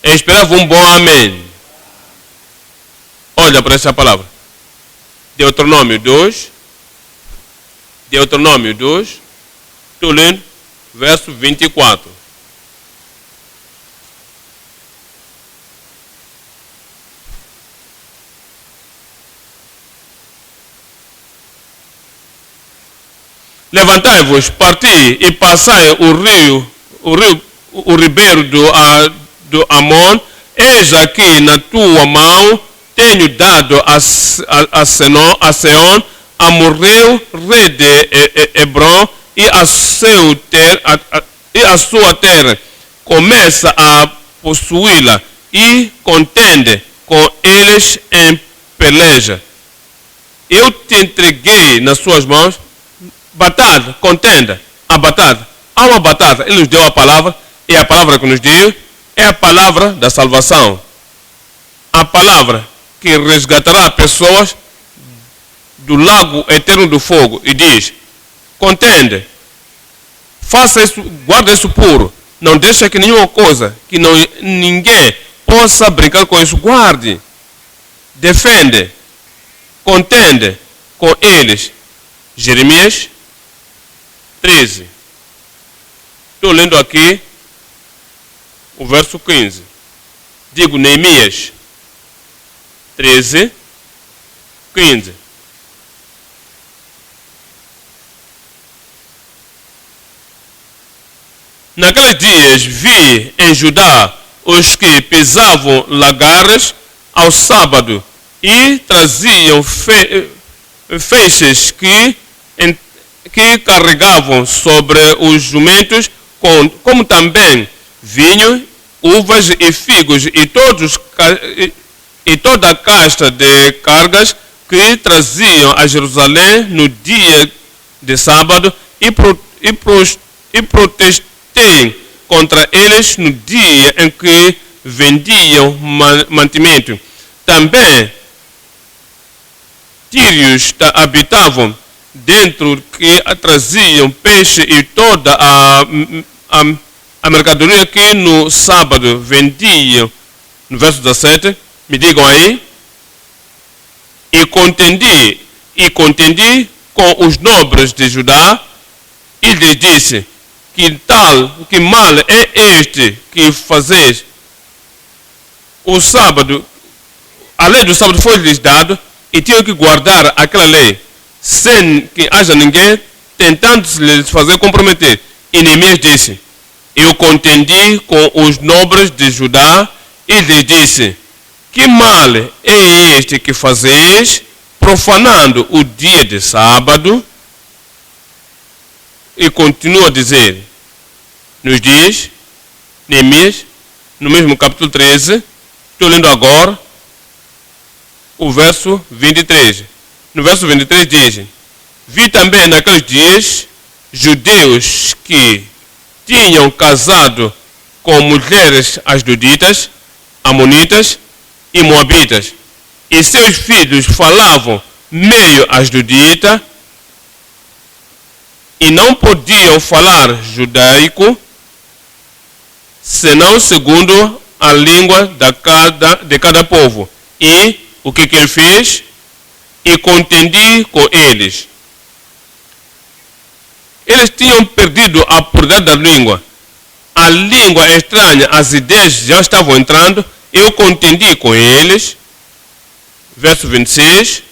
Eu esperava um bom amém. Olha para essa palavra. Deuteronômio 2. Deuteronômio 2. Estou lendo verso 24. Levantai-vos, parti e passai o ribeiro do Amon. Eis aqui na tua mão, tenho dado a Seon, Amorreu, rei de Hebron, e a sua terra. Começa a possuí-la e contende com eles em peleja. Eu te entreguei nas suas mãos. Batalha, contenda, a batalha. Há uma batalha, ele nos deu a palavra, e a palavra que nos deu é a palavra da salvação. A palavra que resgatará pessoas do lago eterno do fogo. E diz, contende, faça isso, guarda isso puro. Não deixa que nenhuma coisa, que ninguém possa brincar com isso. Guarde, defende, contende com eles. Jeremias 13. Estou lendo aqui o verso 15. Digo Neemias 13, 15. Naqueles dias vi em Judá os que pisavam lagares ao sábado e traziam feixes que carregavam sobre os jumentos, como também vinho, uvas e figos e toda a casta de cargas que traziam a Jerusalém no dia de sábado, e protestei contra eles no dia em que vendiam mantimento. Também tírios habitavam dentro, que traziam peixe e toda a mercadoria que no sábado vendiam. No verso 17, me digam aí. E contendi com os nobres de Judá, e lhes disse, que mal é este que fazeis? O sábado, a lei do sábado foi lhes dado, e tinham que guardar aquela lei, sem que haja ninguém tentando lhes fazer comprometer. E Neemias disse, eu contendi com os nobres de Judá, e lhes disse, que mal é este que fazeis, profanando o dia de sábado? E continua a dizer, nos dias, Neemias, no mesmo capítulo 13, estou lendo agora o verso 23. No verso 23 diz, vi também naqueles dias judeus que tinham casado com mulheres asdoditas, amonitas e moabitas, e seus filhos falavam meio asdodita, e não podiam falar judaico, senão segundo a língua de cada povo. E o que ele fez? E contendi com eles. Eles tinham perdido a propriedade da língua. A língua estranha, as ideias já estavam entrando. Eu contendi com eles. Verso 26.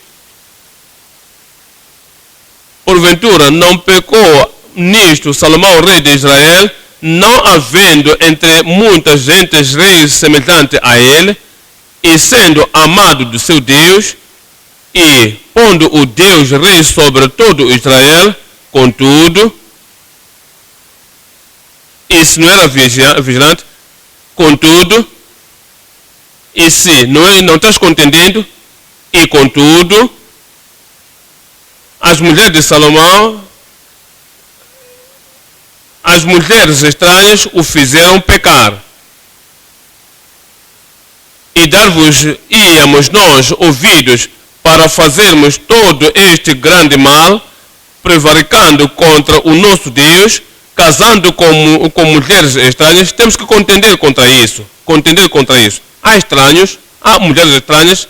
Porventura não pecou nisto Salomão, rei de Israel, não havendo entre muitas gentes reis semelhante a ele, e sendo amado do seu Deus, e pondo o Deus rei sobre todo Israel, contudo, e se não era vigilante, contudo, e se não estás contendendo, e contudo, as mulheres de Salomão, as mulheres estranhas o fizeram pecar. E dar-vos-íamos nós ouvidos para fazermos todo este grande mal, prevaricando contra o nosso Deus, casando com mulheres estranhas. Temos que contender contra isso. Há estranhos, há mulheres estranhas,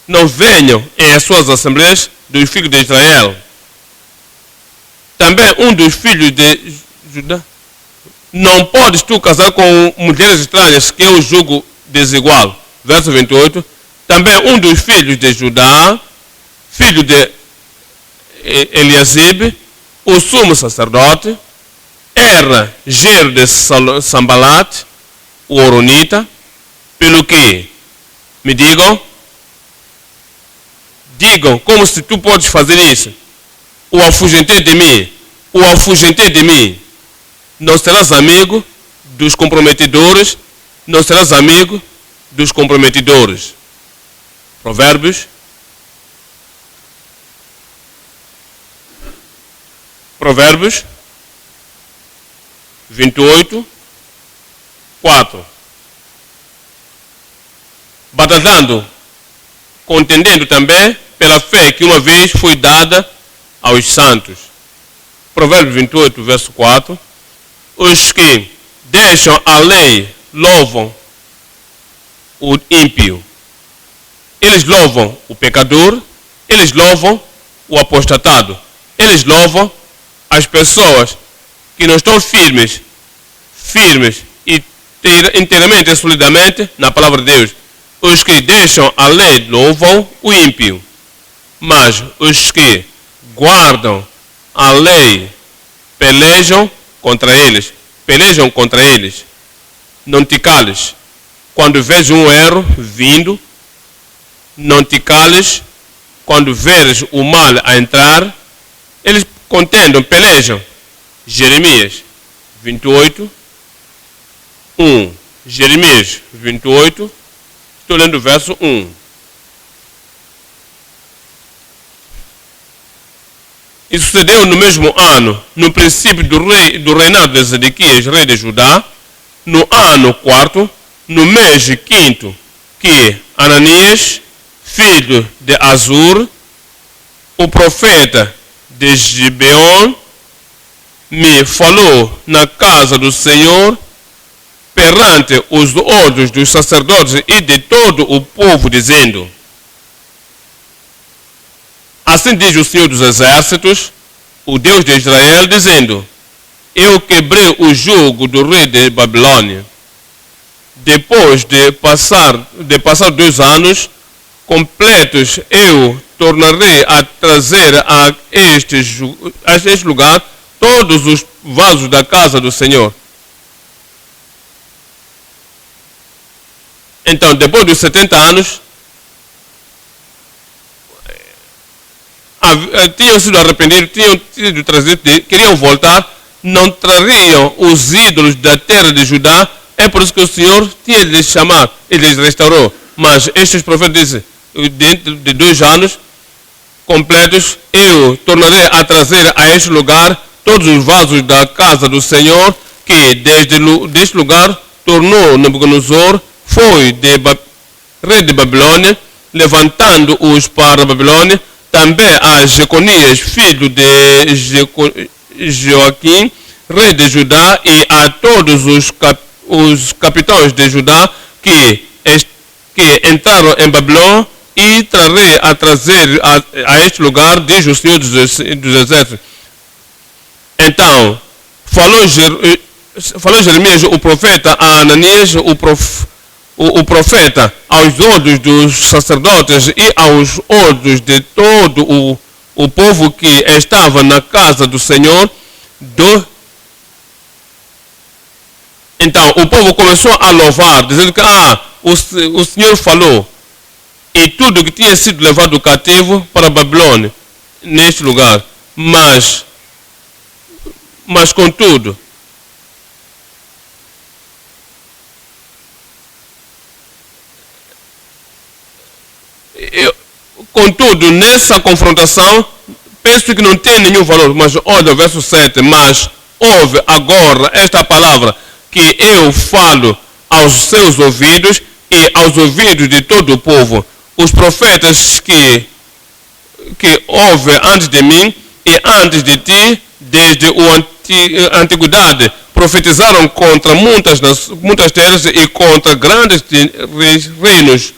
não venham em suas assembleias dos filhos de Israel. Também um dos filhos de Judá. Não podes tu casar com mulheres estranhas, que eu julgo desigual. Verso 28. Também um dos filhos de Judá, filho de Eliasib, o sumo sacerdote, era genro de Sambalat, o Horonita, pelo que me digam, como se tu podes fazer isso. O afugentei de mim. Não serás amigo dos comprometedores, Provérbios 28, 4. Batalhando, contendendo também pela fé que uma vez foi dada aos santos. Provérbios 28, verso 4. Os que deixam a lei louvam o ímpio. Eles louvam o pecador, eles louvam o apostatado, eles louvam as pessoas que não estão firmes e inteiramente e solidamente na palavra de Deus. Os que deixam a lei louvam o ímpio, mas os que guardam a lei pelejam contra eles. Não te cales. Quando vês um erro vindo, não te cales. Quando veres o mal a entrar, eles contendem, pelejam. Jeremias 28, 1. Jeremias 28, estou lendo o verso 1. E sucedeu no mesmo ano, no princípio do reinado de Zedequias, rei de Judá, no ano 4, no mês 5, que Ananias, filho de Azur, o profeta de Gibeon, me falou na casa do Senhor, perante os olhos dos sacerdotes e de todo o povo, dizendo: assim diz o Senhor dos Exércitos, o Deus de Israel, dizendo: eu quebrei o jugo do rei de Babilônia. Depois de passar 2 anos completos, eu tornarei a trazer a este lugar todos os vasos da casa do Senhor. Então, depois dos 70 anos, tinham sido arrependidos, tinham sido trazidos, queriam voltar, não trariam os ídolos da terra de Judá. É por isso que o Senhor tinha de lhes chamar e lhes restaurou. Mas estes profetas dizem: dentro de 2 anos completos, eu tornarei a trazer a este lugar todos os vasos da casa do Senhor, que deste lugar tornou Nabucodonosor, rei de Babilônia, levantando-os para a Babilônia. Também a Jeconias, filho de Joaquim, rei de Judá, e a todos os capitães de Judá, que entraram em Babilônia e trarei a trazer a este lugar, diz o Senhor dos Exércitos. Então, falou Jeremias, o profeta, a Ananias, o profeta, aos olhos dos sacerdotes e aos olhos de todo o povo que estava na casa do Senhor. Então, o povo começou a louvar, dizendo que o Senhor falou. E tudo que tinha sido levado cativo para a Babilônia, neste lugar. Mas contudo, nessa confrontação, penso que não tem nenhum valor. Mas olha o verso 7. Mas ouve agora esta palavra que eu falo aos seus ouvidos e aos ouvidos de todo o povo. Os profetas que houve antes de mim e antes de ti, desde a antiguidade, profetizaram contra muitas terras e contra grandes reinos,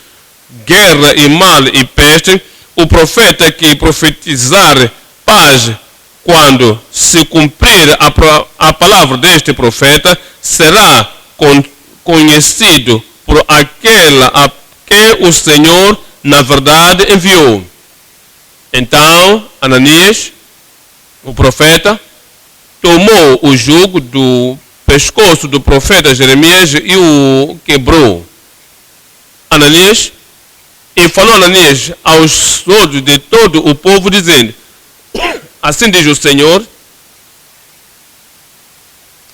guerra e mal e peste. O profeta que profetizar paz, quando se cumprir a palavra deste profeta, será conhecido por aquela a que o Senhor na verdade enviou. Então Ananias, o profeta, tomou o jugo do pescoço do profeta Jeremias e o quebrou. Ananias, e falou Ananias aos olhos de todo o povo, dizendo: assim diz o Senhor,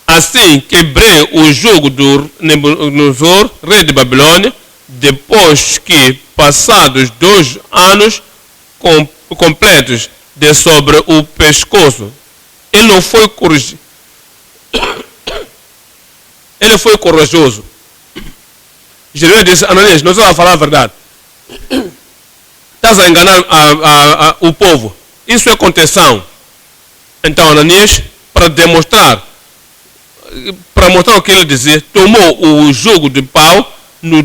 assim quebrei o jugo do Nabucodonosor, rei de Babilônia, depois que, passados 2 anos completos de sobre o pescoço, ele não foi corajoso. Ele foi corajoso. Jeremias disse: Ananias, nós vamos falar a verdade. Estás a enganar o povo. Isso é contenção. Então Ananias, para mostrar o que ele dizia, tomou o jugo de pau do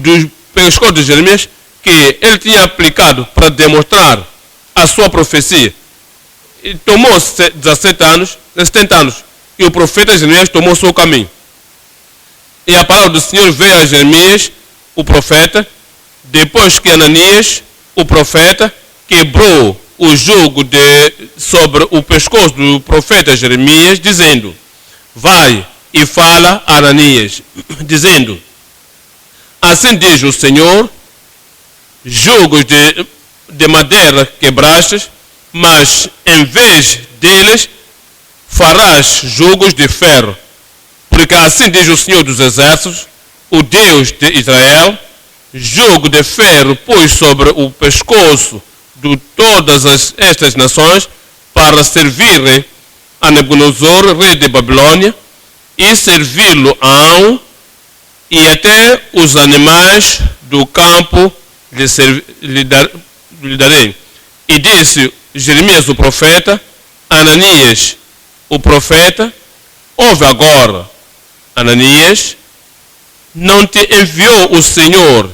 pescoço de Jeremias, que ele tinha aplicado para demonstrar a sua profecia. E tomou 70 anos, e o profeta Jeremias tomou o seu caminho. E a palavra do Senhor veio a Jeremias, o profeta, depois que Ananias, o profeta, quebrou o jugo sobre o pescoço do profeta Jeremias, dizendo: vai e fala a Ananias, dizendo: assim diz o Senhor, jugos de madeira quebrastes, mas em vez deles farás jugos de ferro. Porque assim diz o Senhor dos Exércitos, o Deus de Israel: jugo de ferro pôs sobre o pescoço de todas estas nações, para servirem a Nabucodonosor, rei de Babilônia, e servi-lo-ão, e até os animais do campo lhe darei. E disse Jeremias o profeta, Ananias o profeta: ouve agora, Ananias, não te enviou o Senhor,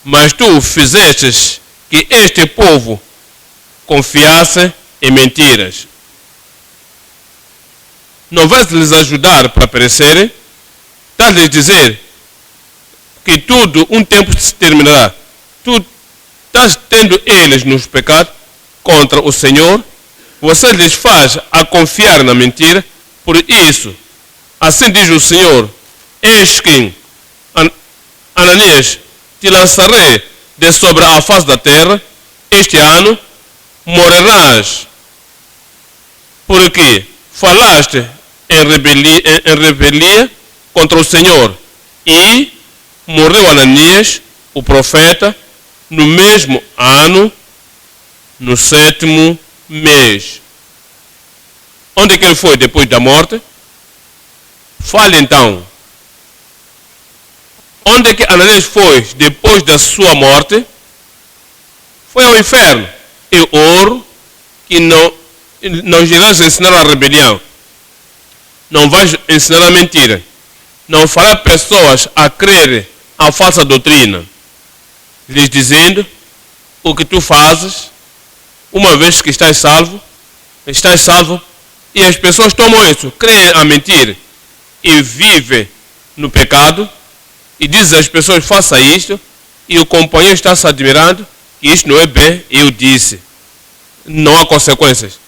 mas tu fizestes que este povo confiasse em mentiras. Não vais lhes ajudar para perecerem? Estás-lhes dizer que tudo um tempo se terminará. Tu estás tendo eles nos pecados contra o Senhor. Você lhes faz a confiar na mentira. Por isso, assim diz o Senhor: eis que, Ananias, te lançarei de sobre a face da terra. Este ano morrerás, porque falaste em rebelia contra o Senhor. E morreu Ananias, o profeta, no mesmo ano, no 7º mês. Onde é que ele foi depois da morte? Fale então. Onde é que Ananias foi depois da sua morte? Foi ao inferno. E ouro que não irás ensinar a rebelião. Não vais ensinar a mentira. Não fará pessoas a crer a falsa doutrina, lhes dizendo: o que tu fazes, uma vez que estás salvo, e as pessoas tomam isso, creem a mentir e vivem no pecado, e dizem às pessoas: faça isto, e o companheiro está se admirando que isto não é bem, eu disse. Não há consequências.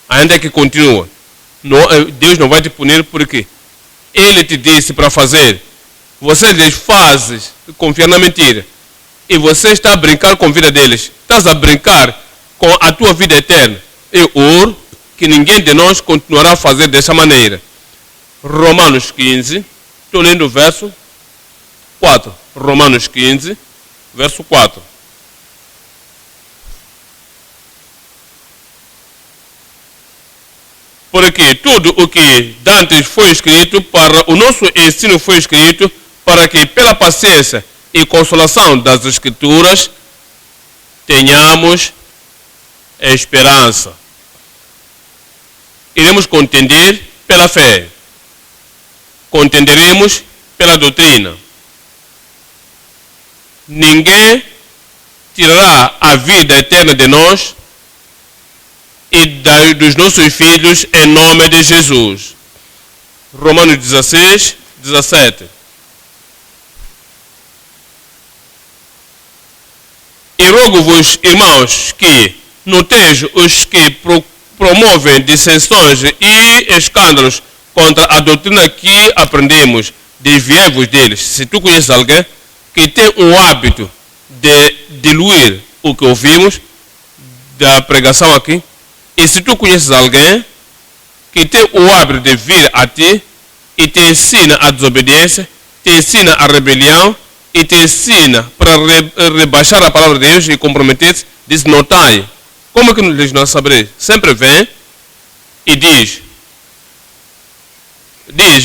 Ainda que continua. Deus não vai te punir porque Ele te disse para fazer. Você lhes faz confiar na mentira. E você está a brincar com a vida deles. Estás a brincar com a tua vida eterna. Eu oro que ninguém de nós continuará a fazer dessa maneira. Romanos 15, estou lendo o verso 4. Romanos 15, verso 4. Porque tudo o que dantes foi escrito para o nosso ensino foi escrito para que pela paciência e consolação das Escrituras tenhamos esperança. Iremos contender pela fé. Contenderemos pela doutrina. Ninguém tirará a vida eterna de nós e dos nossos filhos em nome de Jesus. Romanos 16, 17. E rogo-vos, irmãos, que noteis os que promovem dissensões e escândalos contra a doutrina que aprendemos, desviai-vos deles. Se tu conheces alguém que tem o hábito de diluir o que ouvimos da pregação aqui, e se tu conheces alguém que tem o hábito de vir a ti e te ensina a desobediência, te ensina a rebelião e te ensina para rebaixar a palavra de Deus e comprometer-se, diz: notai. Como é que eles não saberem? Sempre vem e diz,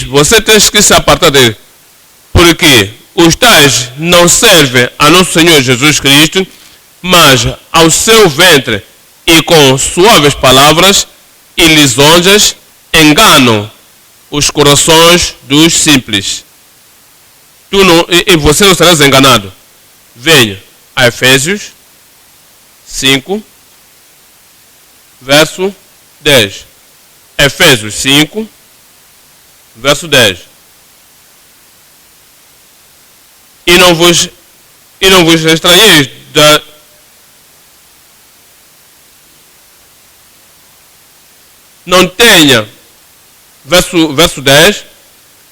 você tem que se apartar dele, porque os tais não servem a nosso Senhor Jesus Cristo, mas ao seu ventre, e com suaves palavras e lisonjas enganam os corações dos simples. E você não serás enganado. Venha a Efésios 5, verso 10. Efésios 5, verso 10. E não vos estranheis da... Não tenha, verso 10,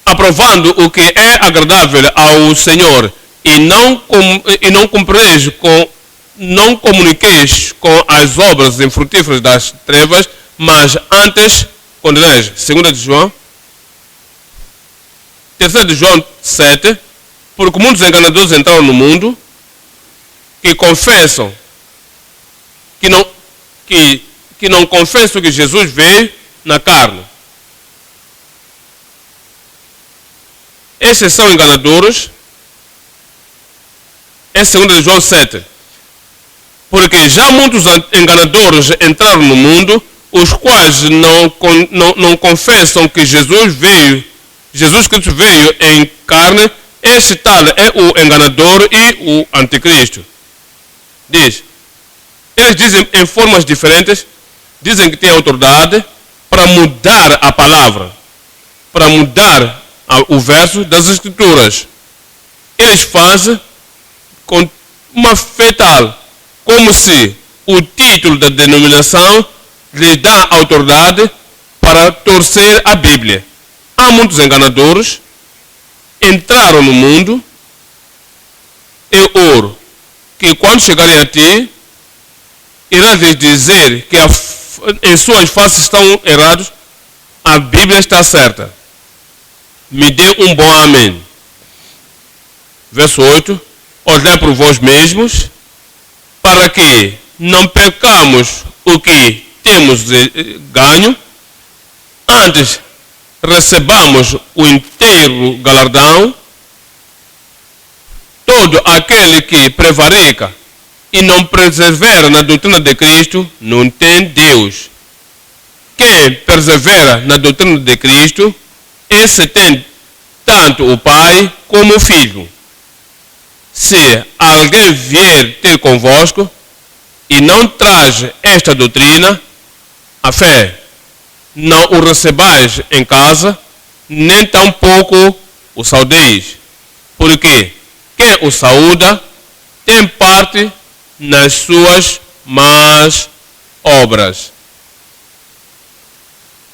aprovando o que é agradável ao Senhor, e não comuniqueis com as obras infrutíferas das trevas, mas antes condeneis. 2 de João, 3 de João 7, porque muitos enganadores entraram no mundo, que confessam que não confessam que Jesus veio na carne. Estes são enganadores. É 2 de João 7. Porque já muitos enganadores entraram no mundo, os quais não confessam que Jesus Cristo veio em carne. Este tal é o enganador e o anticristo. Eles dizem em formas diferentes, dizem que têm autoridade para mudar a palavra, para mudar o verso das Escrituras. Eles fazem com uma fé tal, como se o título da denominação lhes dá autoridade para torcer a Bíblia. Há muitos enganadores, entraram no mundo. Eu oro que quando chegarem a ti, irá lhes dizer que em suas faces estão errados, a Bíblia está certa. Me dê um bom amém. Verso 8. Olhai por vós mesmos, para que não percamos o que temos ganho, antes recebamos o inteiro galardão. Todo aquele que prevarica e não persevera na doutrina de Cristo não tem Deus. Quem persevera na doutrina de Cristo, esse tem tanto o Pai como o Filho. se alguém vier ter convosco e não traz esta doutrina, a fé, não o recebais em casa, nem tampouco o saudeis. Porque quem o saúda tem parte nas suas más obras.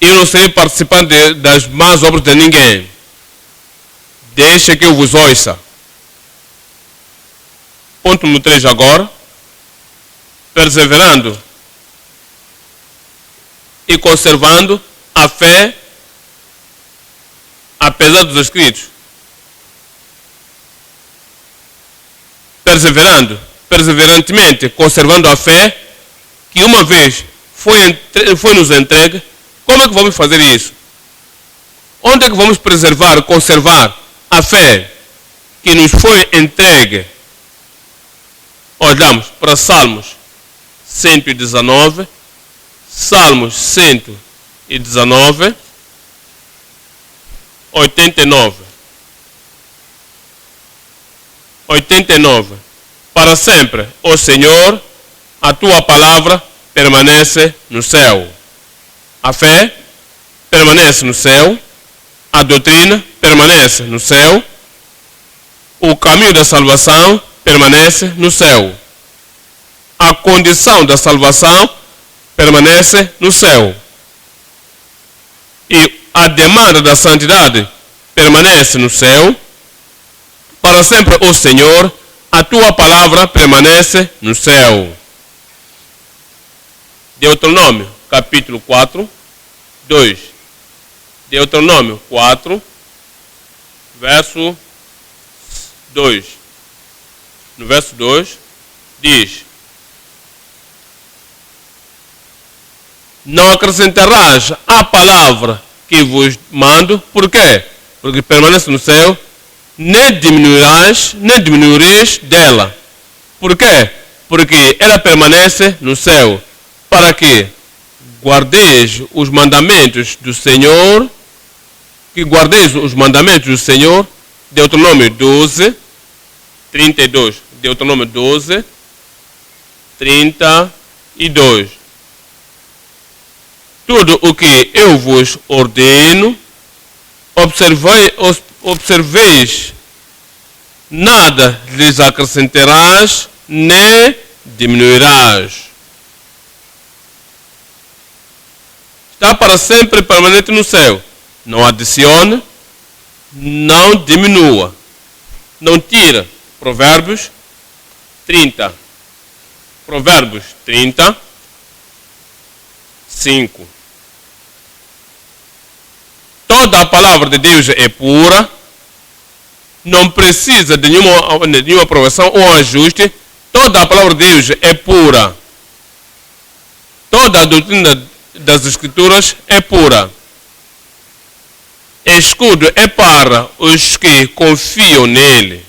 Eu não serei participante das más obras de ninguém. Deixa que eu vos ouça. Ponto número 3 agora. Perseverando e conservando a fé apesar dos escritos. Perseverantemente conservando a fé que uma vez foi nos entregue. Como é que vamos fazer isso? Onde é que vamos conservar a fé que nos foi entregue? Olhamos para Salmos 119, Salmos 119, 89. Para sempre, ó Senhor, a tua palavra permanece no céu. A fé permanece no céu, a doutrina permanece no céu, o caminho da salvação permanece no céu. A condição da salvação permanece no céu. E a demanda da santidade permanece no céu. Para sempre, ó Senhor, a tua palavra permanece no céu. Deuteronômio, capítulo 4, 2. Deuteronômio 4, verso 2. No verso 2, diz: não acrescentarás a palavra que vos mando. Por quê? Porque permanece no céu. Nem diminuireis dela. Por quê? Porque ela permanece no céu. Para que guardeis os mandamentos do Senhor. Que guardeis os mandamentos do Senhor. Deuteronômio 12, 32. Deuteronômio 12, 32. Tudo o que eu vos ordeno, observeis, nada lhes acrescentarás, nem diminuirás. Está para sempre permanente no céu. Não adicione, não diminua, não tira. Provérbios 30. Provérbios 30, 5. Toda a palavra de Deus é pura, não precisa de nenhuma aprovação ou ajuste. Toda a palavra de Deus é pura. Toda a doutrina das Escrituras é pura. Escudo é para os que confiam nele.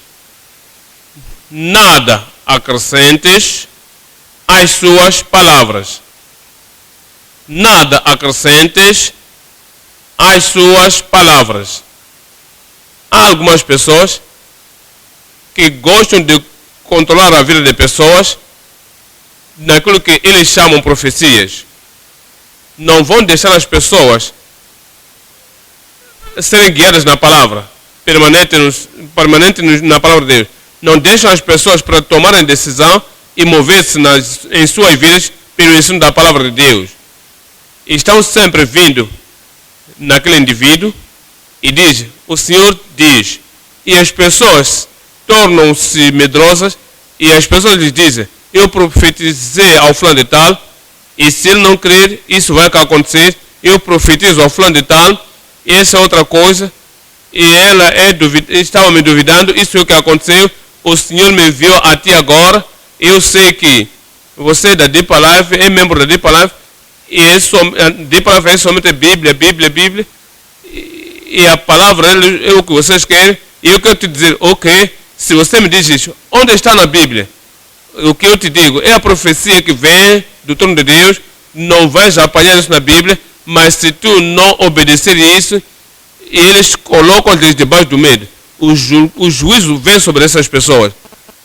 Nada acrescentes às suas palavras. Nada acrescentes às suas palavras. Há algumas pessoas que gostam de controlar a vida de pessoas naquilo que eles chamam profecias. Não vão deixar as pessoas serem guiadas na palavra, permanentes na palavra de Deus. Não deixam as pessoas para tomarem decisão e mover-se em suas vidas pelo ensino da palavra de Deus. Estão sempre vindo naquele indivíduo e diz: o Senhor diz. E as pessoas tornam-se medrosas e as pessoas lhes dizem: eu profetizei ao fulano de tal, e se ele não crer, isso vai acontecer. Eu profetizo ao fulano de tal, e essa é outra coisa, e ela estava me duvidando, isso é o que aconteceu. O Senhor me enviou a ti agora. Eu sei que você é da Deeper Life, é membro da Deeper Life, e Deeper Life é somente Bíblia. E a palavra é o que vocês querem. E eu quero te dizer: ok, se você me diz isso, onde está na Bíblia? O que eu te digo é a profecia que vem do trono de Deus. Não vais apanhar isso na Bíblia, mas se tu não obedecer isso, eles colocam-lhes debaixo do medo. O juízo vem sobre essas pessoas.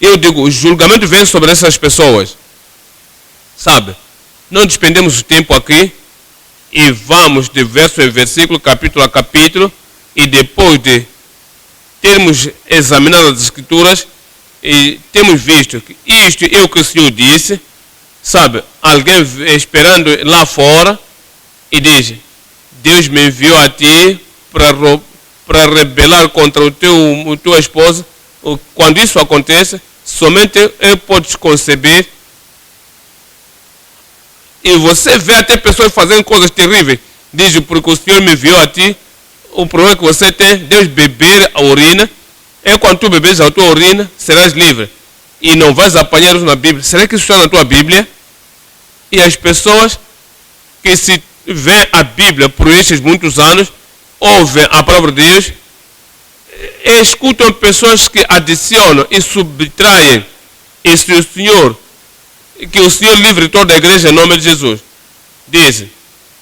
eu digo, o julgamento vem sobre essas pessoas. Sabe? Não despendemos o tempo aqui e vamos de verso em versículo, capítulo a capítulo, e depois de termos examinado as Escrituras e temos visto que isto é o que o Senhor disse, sabe? Alguém esperando lá fora e diz, Deus me enviou a ti para rebelar contra tua esposa. Quando isso acontece, somente ele pode conceber. E você vê até pessoas fazendo coisas terríveis. Diz, porque o Senhor me enviou a ti. O problema que você tem, Deus beber a urina. É quando tu bebes a tua urina, serás livre. E não vais apanhar isso na Bíblia. Será que isso está na tua Bíblia? E as pessoas que se veem a Bíblia por estes muitos anos, ouvem a palavra de Deus, escutam pessoas que adicionam e subtraem que o Senhor livre toda a igreja em nome de Jesus. Diz,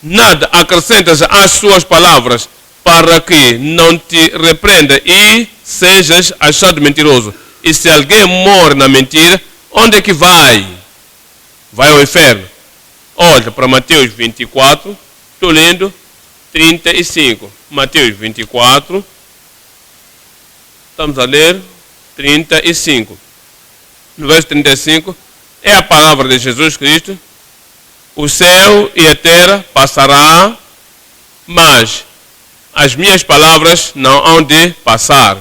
nada acrescentas às suas palavras para que não te repreenda e sejas achado mentiroso. E se alguém morre na mentira, onde é que vai? Vai ao inferno. Olha para Mateus 24, estou lendo 35. Mateus 24, estamos a ler 35. No verso 35, é a palavra de Jesus Cristo. O céu e a terra passará, mas as minhas palavras não hão de passar.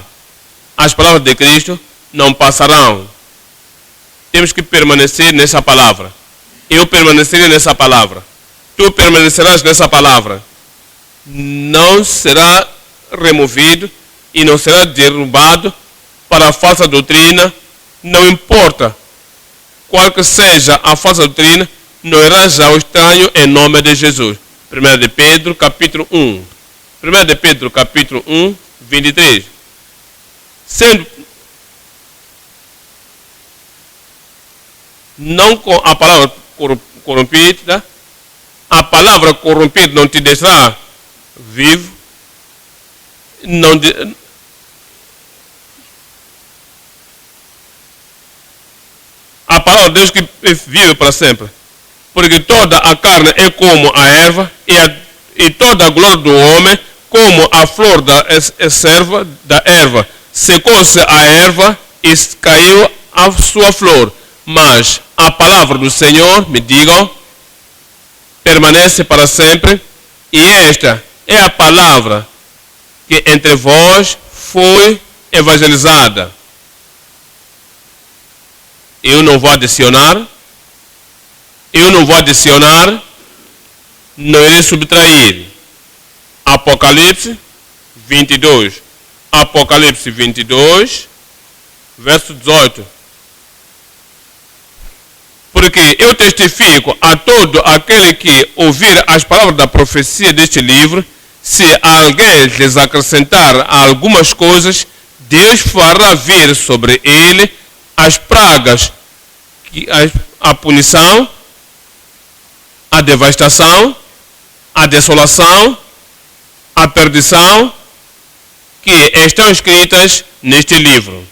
As palavras de Cristo não passarão. Temos que permanecer nessa palavra. Eu permanecerei nessa palavra. Tu permanecerás nessa palavra. Não será removido e não será derrubado para a falsa doutrina. Não importa qual que seja a falsa doutrina, não irás ao estranho em nome de Jesus. 1 de Pedro, capítulo 1. 1 de Pedro, capítulo 1, 23. Sendo não com a palavra corrompida, a palavra corrompida não te deixará vivo, a palavra de Deus que vive para sempre. Porque toda a carne é como a erva, e toda a glória do homem como a flor da serva da erva. Secou-se a erva e caiu a sua flor. Mas a palavra do Senhor, me digam, permanece para sempre. E esta é a palavra que entre vós foi evangelizada. Eu não vou adicionar, não irei subtrair. Apocalipse 22. Apocalipse 22, verso 18. Porque eu testifico a todo aquele que ouvir as palavras da profecia deste livro, se alguém lhes acrescentar algumas coisas, Deus fará vir sobre ele as pragas, a punição, a devastação, a desolação, a perdição, que estão escritas neste livro.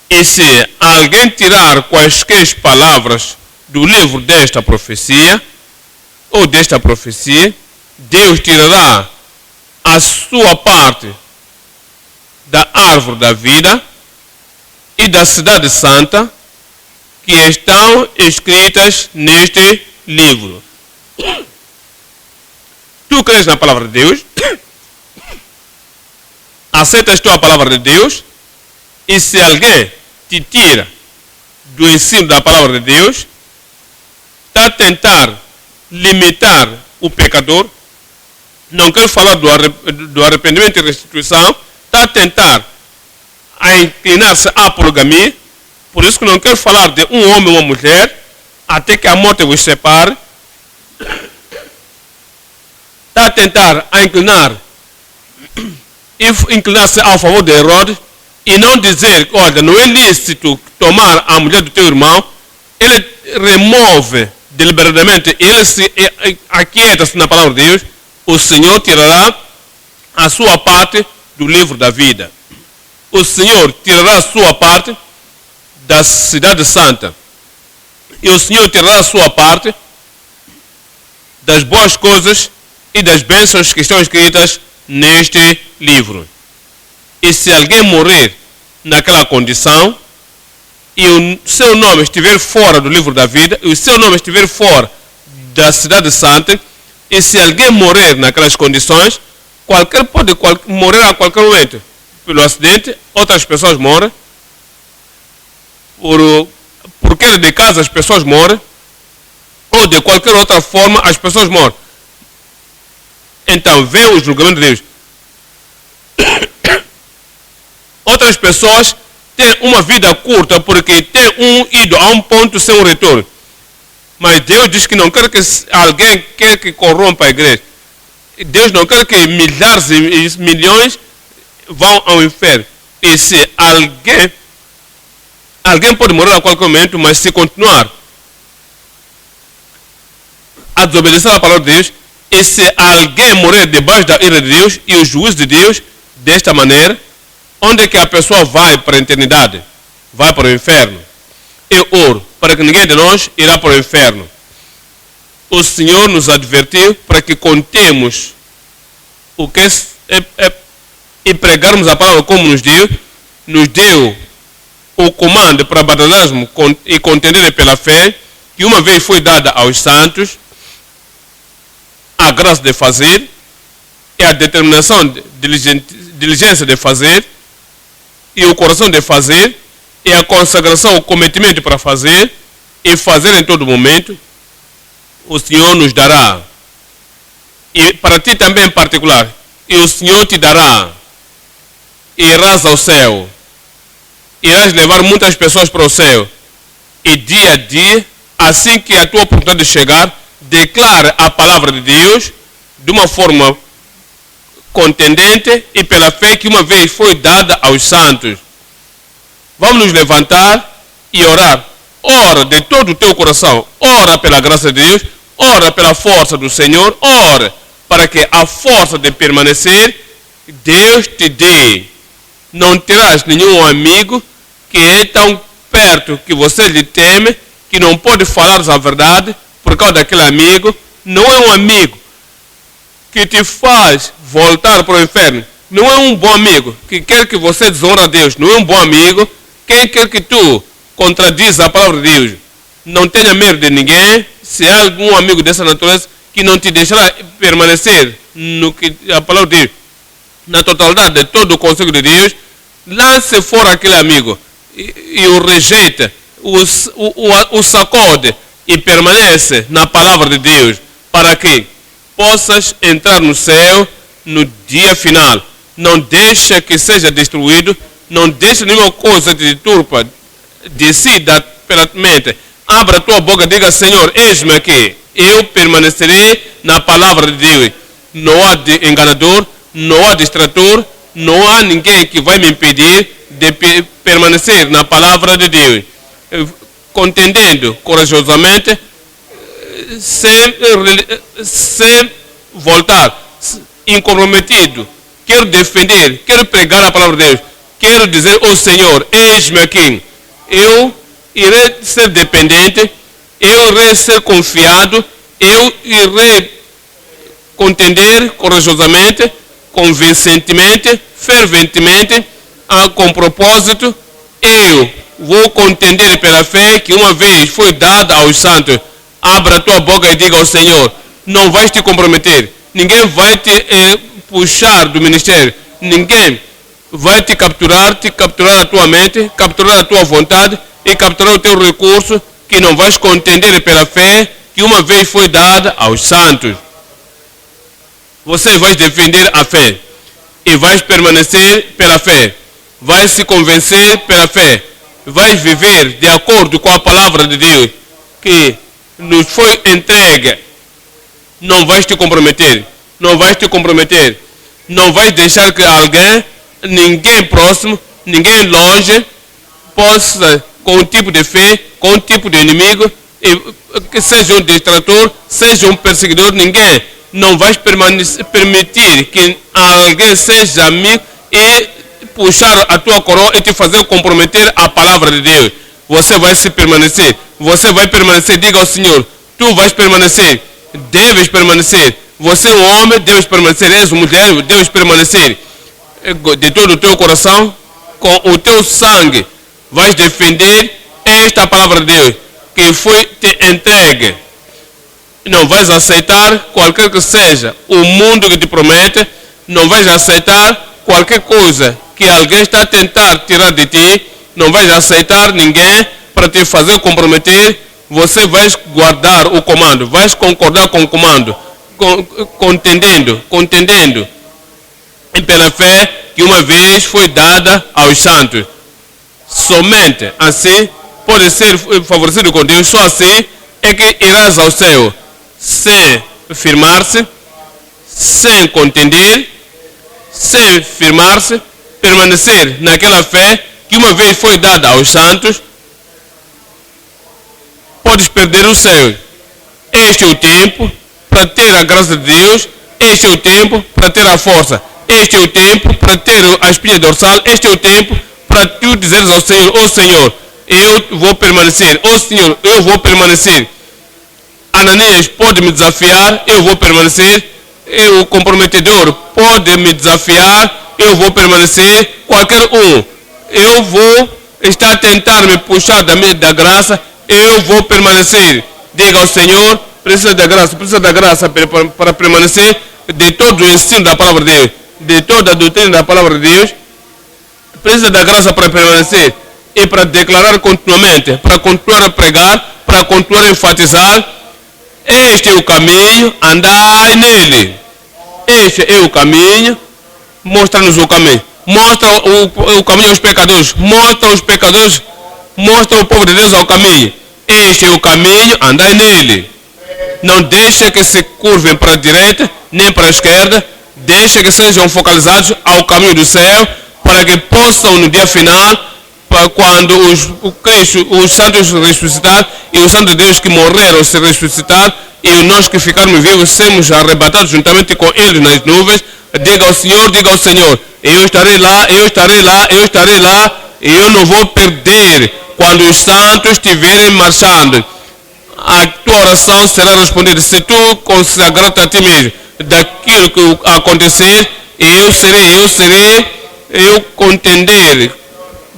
E se alguém tirar quaisquer palavras do livro desta profecia, ou desta profecia, Deus tirará a sua parte da árvore da vida e da cidade santa, que estão escritas neste livro. Tu crês na palavra de Deus? Aceitas tu a palavra de Deus? E se alguém te tira do ensino da palavra de Deus, está a tentar limitar o pecador, não quer falar do arrependimento e restituição, está a tentar inclinar-se à poligamia, por isso que não quer falar de um homem ou uma mulher, até que a morte vos separe, está a tentar inclinar-se ao favor de Herodes, e não dizer, olha, não é lícito tomar a mulher do teu irmão, ele remove deliberadamente, ele se aquieta-se na palavra de Deus, o Senhor tirará a sua parte do livro da vida. O Senhor tirará a sua parte da cidade santa. E o Senhor tirará a sua parte das boas coisas e das bênçãos que estão escritas neste livro. E se alguém morrer naquela condição, e o seu nome estiver fora do livro da vida, e o seu nome estiver fora da cidade santa, e se alguém morrer naquelas condições, pode morrer a qualquer momento. Pelo acidente, outras pessoas morrem. Por queda de casa, as pessoas morrem. Ou de qualquer outra forma, as pessoas morrem. Então, vem o julgamento de Deus. Outras pessoas têm uma vida curta porque têm ido a um ponto sem um retorno. Mas Deus diz que não quer que alguém que corrompa a igreja. Deus não quer que milhares e milhões vão ao inferno. E se alguém pode morrer a qualquer momento, mas se continuar a desobedecer a palavra de Deus, e se alguém morrer debaixo da ira de Deus e o juízo de Deus, desta maneira, onde é que a pessoa vai para a eternidade? Vai para o inferno. Eu oro para que ninguém de nós irá para o inferno. O Senhor nos advertiu para que contemos o que e pregarmos a palavra como nos deu o comando para batalharmos e contender pela fé, que uma vez foi dada aos santos, a graça de fazer, e a determinação, diligência de fazer, e o coração de fazer, e a consagração, o cometimento para fazer, e fazer em todo momento, o Senhor nos dará. E para ti também em particular, e o Senhor te dará, e irás ao céu, irás levar muitas pessoas para o céu, e dia a dia, assim que a tua oportunidade chegar, declare a palavra de Deus de uma forma contendente e pela fé que uma vez foi dada aos santos. Vamos nos levantar e orar. Ora de todo o teu coração, ora pela graça de Deus, ora pela força do Senhor, ora para que a força de permanecer Deus te dê. Não terás nenhum amigo que é tão perto que você lhe teme, que não pode falar a verdade por causa daquele amigo. Não é um amigo que te faz voltar para o inferno. Não é um bom amigo que quer que você desonre a Deus. Não é um bom amigo quem quer que tu contradiz a palavra de Deus. Não tenha medo de ninguém. Se há algum amigo dessa natureza que não te deixará permanecer no que a palavra de Deus, na totalidade de todo o conselho de Deus, lance fora aquele amigo e o rejeita, o sacode e permanece na palavra de Deus, para que possas entrar no céu no dia final. Não deixa que seja destruído, não deixa nenhuma coisa de turpa decida pela mente. Abra a tua boca e diga: Senhor, eis-me aqui, eu permanecerei na palavra de Deus. Não há enganador, não há distrator, não há ninguém que vai me impedir de permanecer na palavra de Deus. Contendendo corajosamente, sem voltar, incomprometido. Quero defender, quero pregar a palavra de Deus. Quero dizer: ó Senhor, eis-me aqui. Eu irei ser dependente, eu irei ser confiado, eu irei contender corajosamente, convincentemente, ferventemente, com propósito. Eu vou contender pela fé que uma vez foi dada aos santos. Abra a tua boca e diga ao Senhor: não vais te comprometer, ninguém vai te puxar do ministério, ninguém vai te capturar a tua mente, capturar a tua vontade e capturar o teu recurso, que não vais contender pela fé que uma vez foi dada aos santos. Você vai defender a fé e vais permanecer pela fé, vai se convencer pela fé, vai viver de acordo com a palavra de Deus que nos foi entregue. Não vais te comprometer, não vais te comprometer, não vais deixar que alguém, ninguém próximo, ninguém longe, possa, com um tipo de fé, com um tipo de inimigo, que seja um distrator, seja um perseguidor, ninguém. Não vais permitir que alguém seja amigo e puxar a tua coroa e te fazer comprometer a palavra de Deus. você vai se permanecer. Você vai permanecer, diga ao Senhor, tu vais permanecer, deves permanecer. Você é um homem, deves permanecer, és uma mulher, deves permanecer. De todo o teu coração, com o teu sangue, vais defender esta palavra de Deus, que foi te entregue. Não vais aceitar qualquer que seja o mundo que te promete, não vais aceitar qualquer coisa que alguém está a tentar tirar de ti, não vais aceitar ninguém para te fazer comprometer. Você vai guardar o comando, vais concordar com o comando, contendendo pela fé que uma vez foi dada aos santos. Somente assim pode ser favorecido com Deus, só assim é que irás ao céu, sem firmar-se, sem contender, sem firmar-se, permanecer naquela fé que uma vez foi dada aos santos. Podes perder o céu. Este é o tempo para ter a graça de Deus, este é o tempo para ter a força, este é o tempo para ter a espinha dorsal, este é o tempo para tu dizeres ao Senhor, ó Senhor, eu vou permanecer, ó Senhor, eu vou permanecer. Ananias pode me desafiar, eu vou permanecer. O comprometedor pode me desafiar, eu vou permanecer. Qualquer um, eu vou estar a tentar me puxar da graça, eu vou permanecer. Diga ao Senhor, precisa da graça para permanecer, de todo o ensino da palavra de Deus, de toda a doutrina da palavra de Deus. Precisa da graça para permanecer e para declarar continuamente, para continuar a pregar, para continuar a enfatizar. Este é o caminho, andai nele. Este é o caminho, mostra-nos o caminho. Mostra o caminho aos pecadores. Mostra os pecadores, mostra o povo de Deus ao caminho. Este é o caminho, andai nele. Não deixe que se curvem para a direita, nem para a esquerda. Deixe que sejam focalizados ao caminho do céu, para que possam no dia final, quando os santos ressuscitar e os santos de Deus que morreram se ressuscitar e nós que ficarmos vivos sermos arrebatados juntamente com eles nas nuvens, diga ao Senhor, eu estarei lá, eu estarei lá, eu estarei lá e eu não vou perder quando os santos estiverem marchando. A tua oração será respondida se tu consagrar-te a ti mesmo daquilo que acontecer, eu contender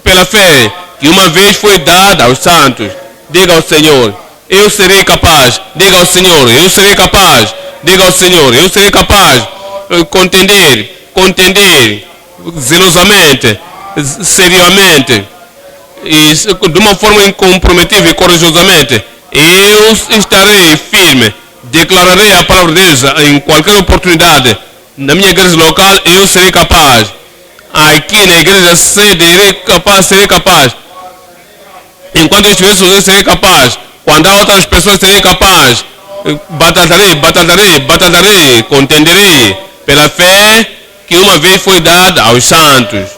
pela fé que uma vez foi dada aos santos. Diga ao Senhor, eu serei capaz. Diga ao Senhor, eu serei capaz. Diga ao Senhor, eu serei capaz. Contender zelosamente, seriamente, e de uma forma incomprometível e corajosamente. Eu estarei firme. Declararei a palavra de Deus em qualquer oportunidade. Na minha igreja local, eu serei capaz. Aqui na igreja serei capaz. Enquanto eu estiver sozinho, serei capaz. Quando há outras pessoas, serei capaz. Batalharei, contenderei pela fé que uma vez foi dada aos santos.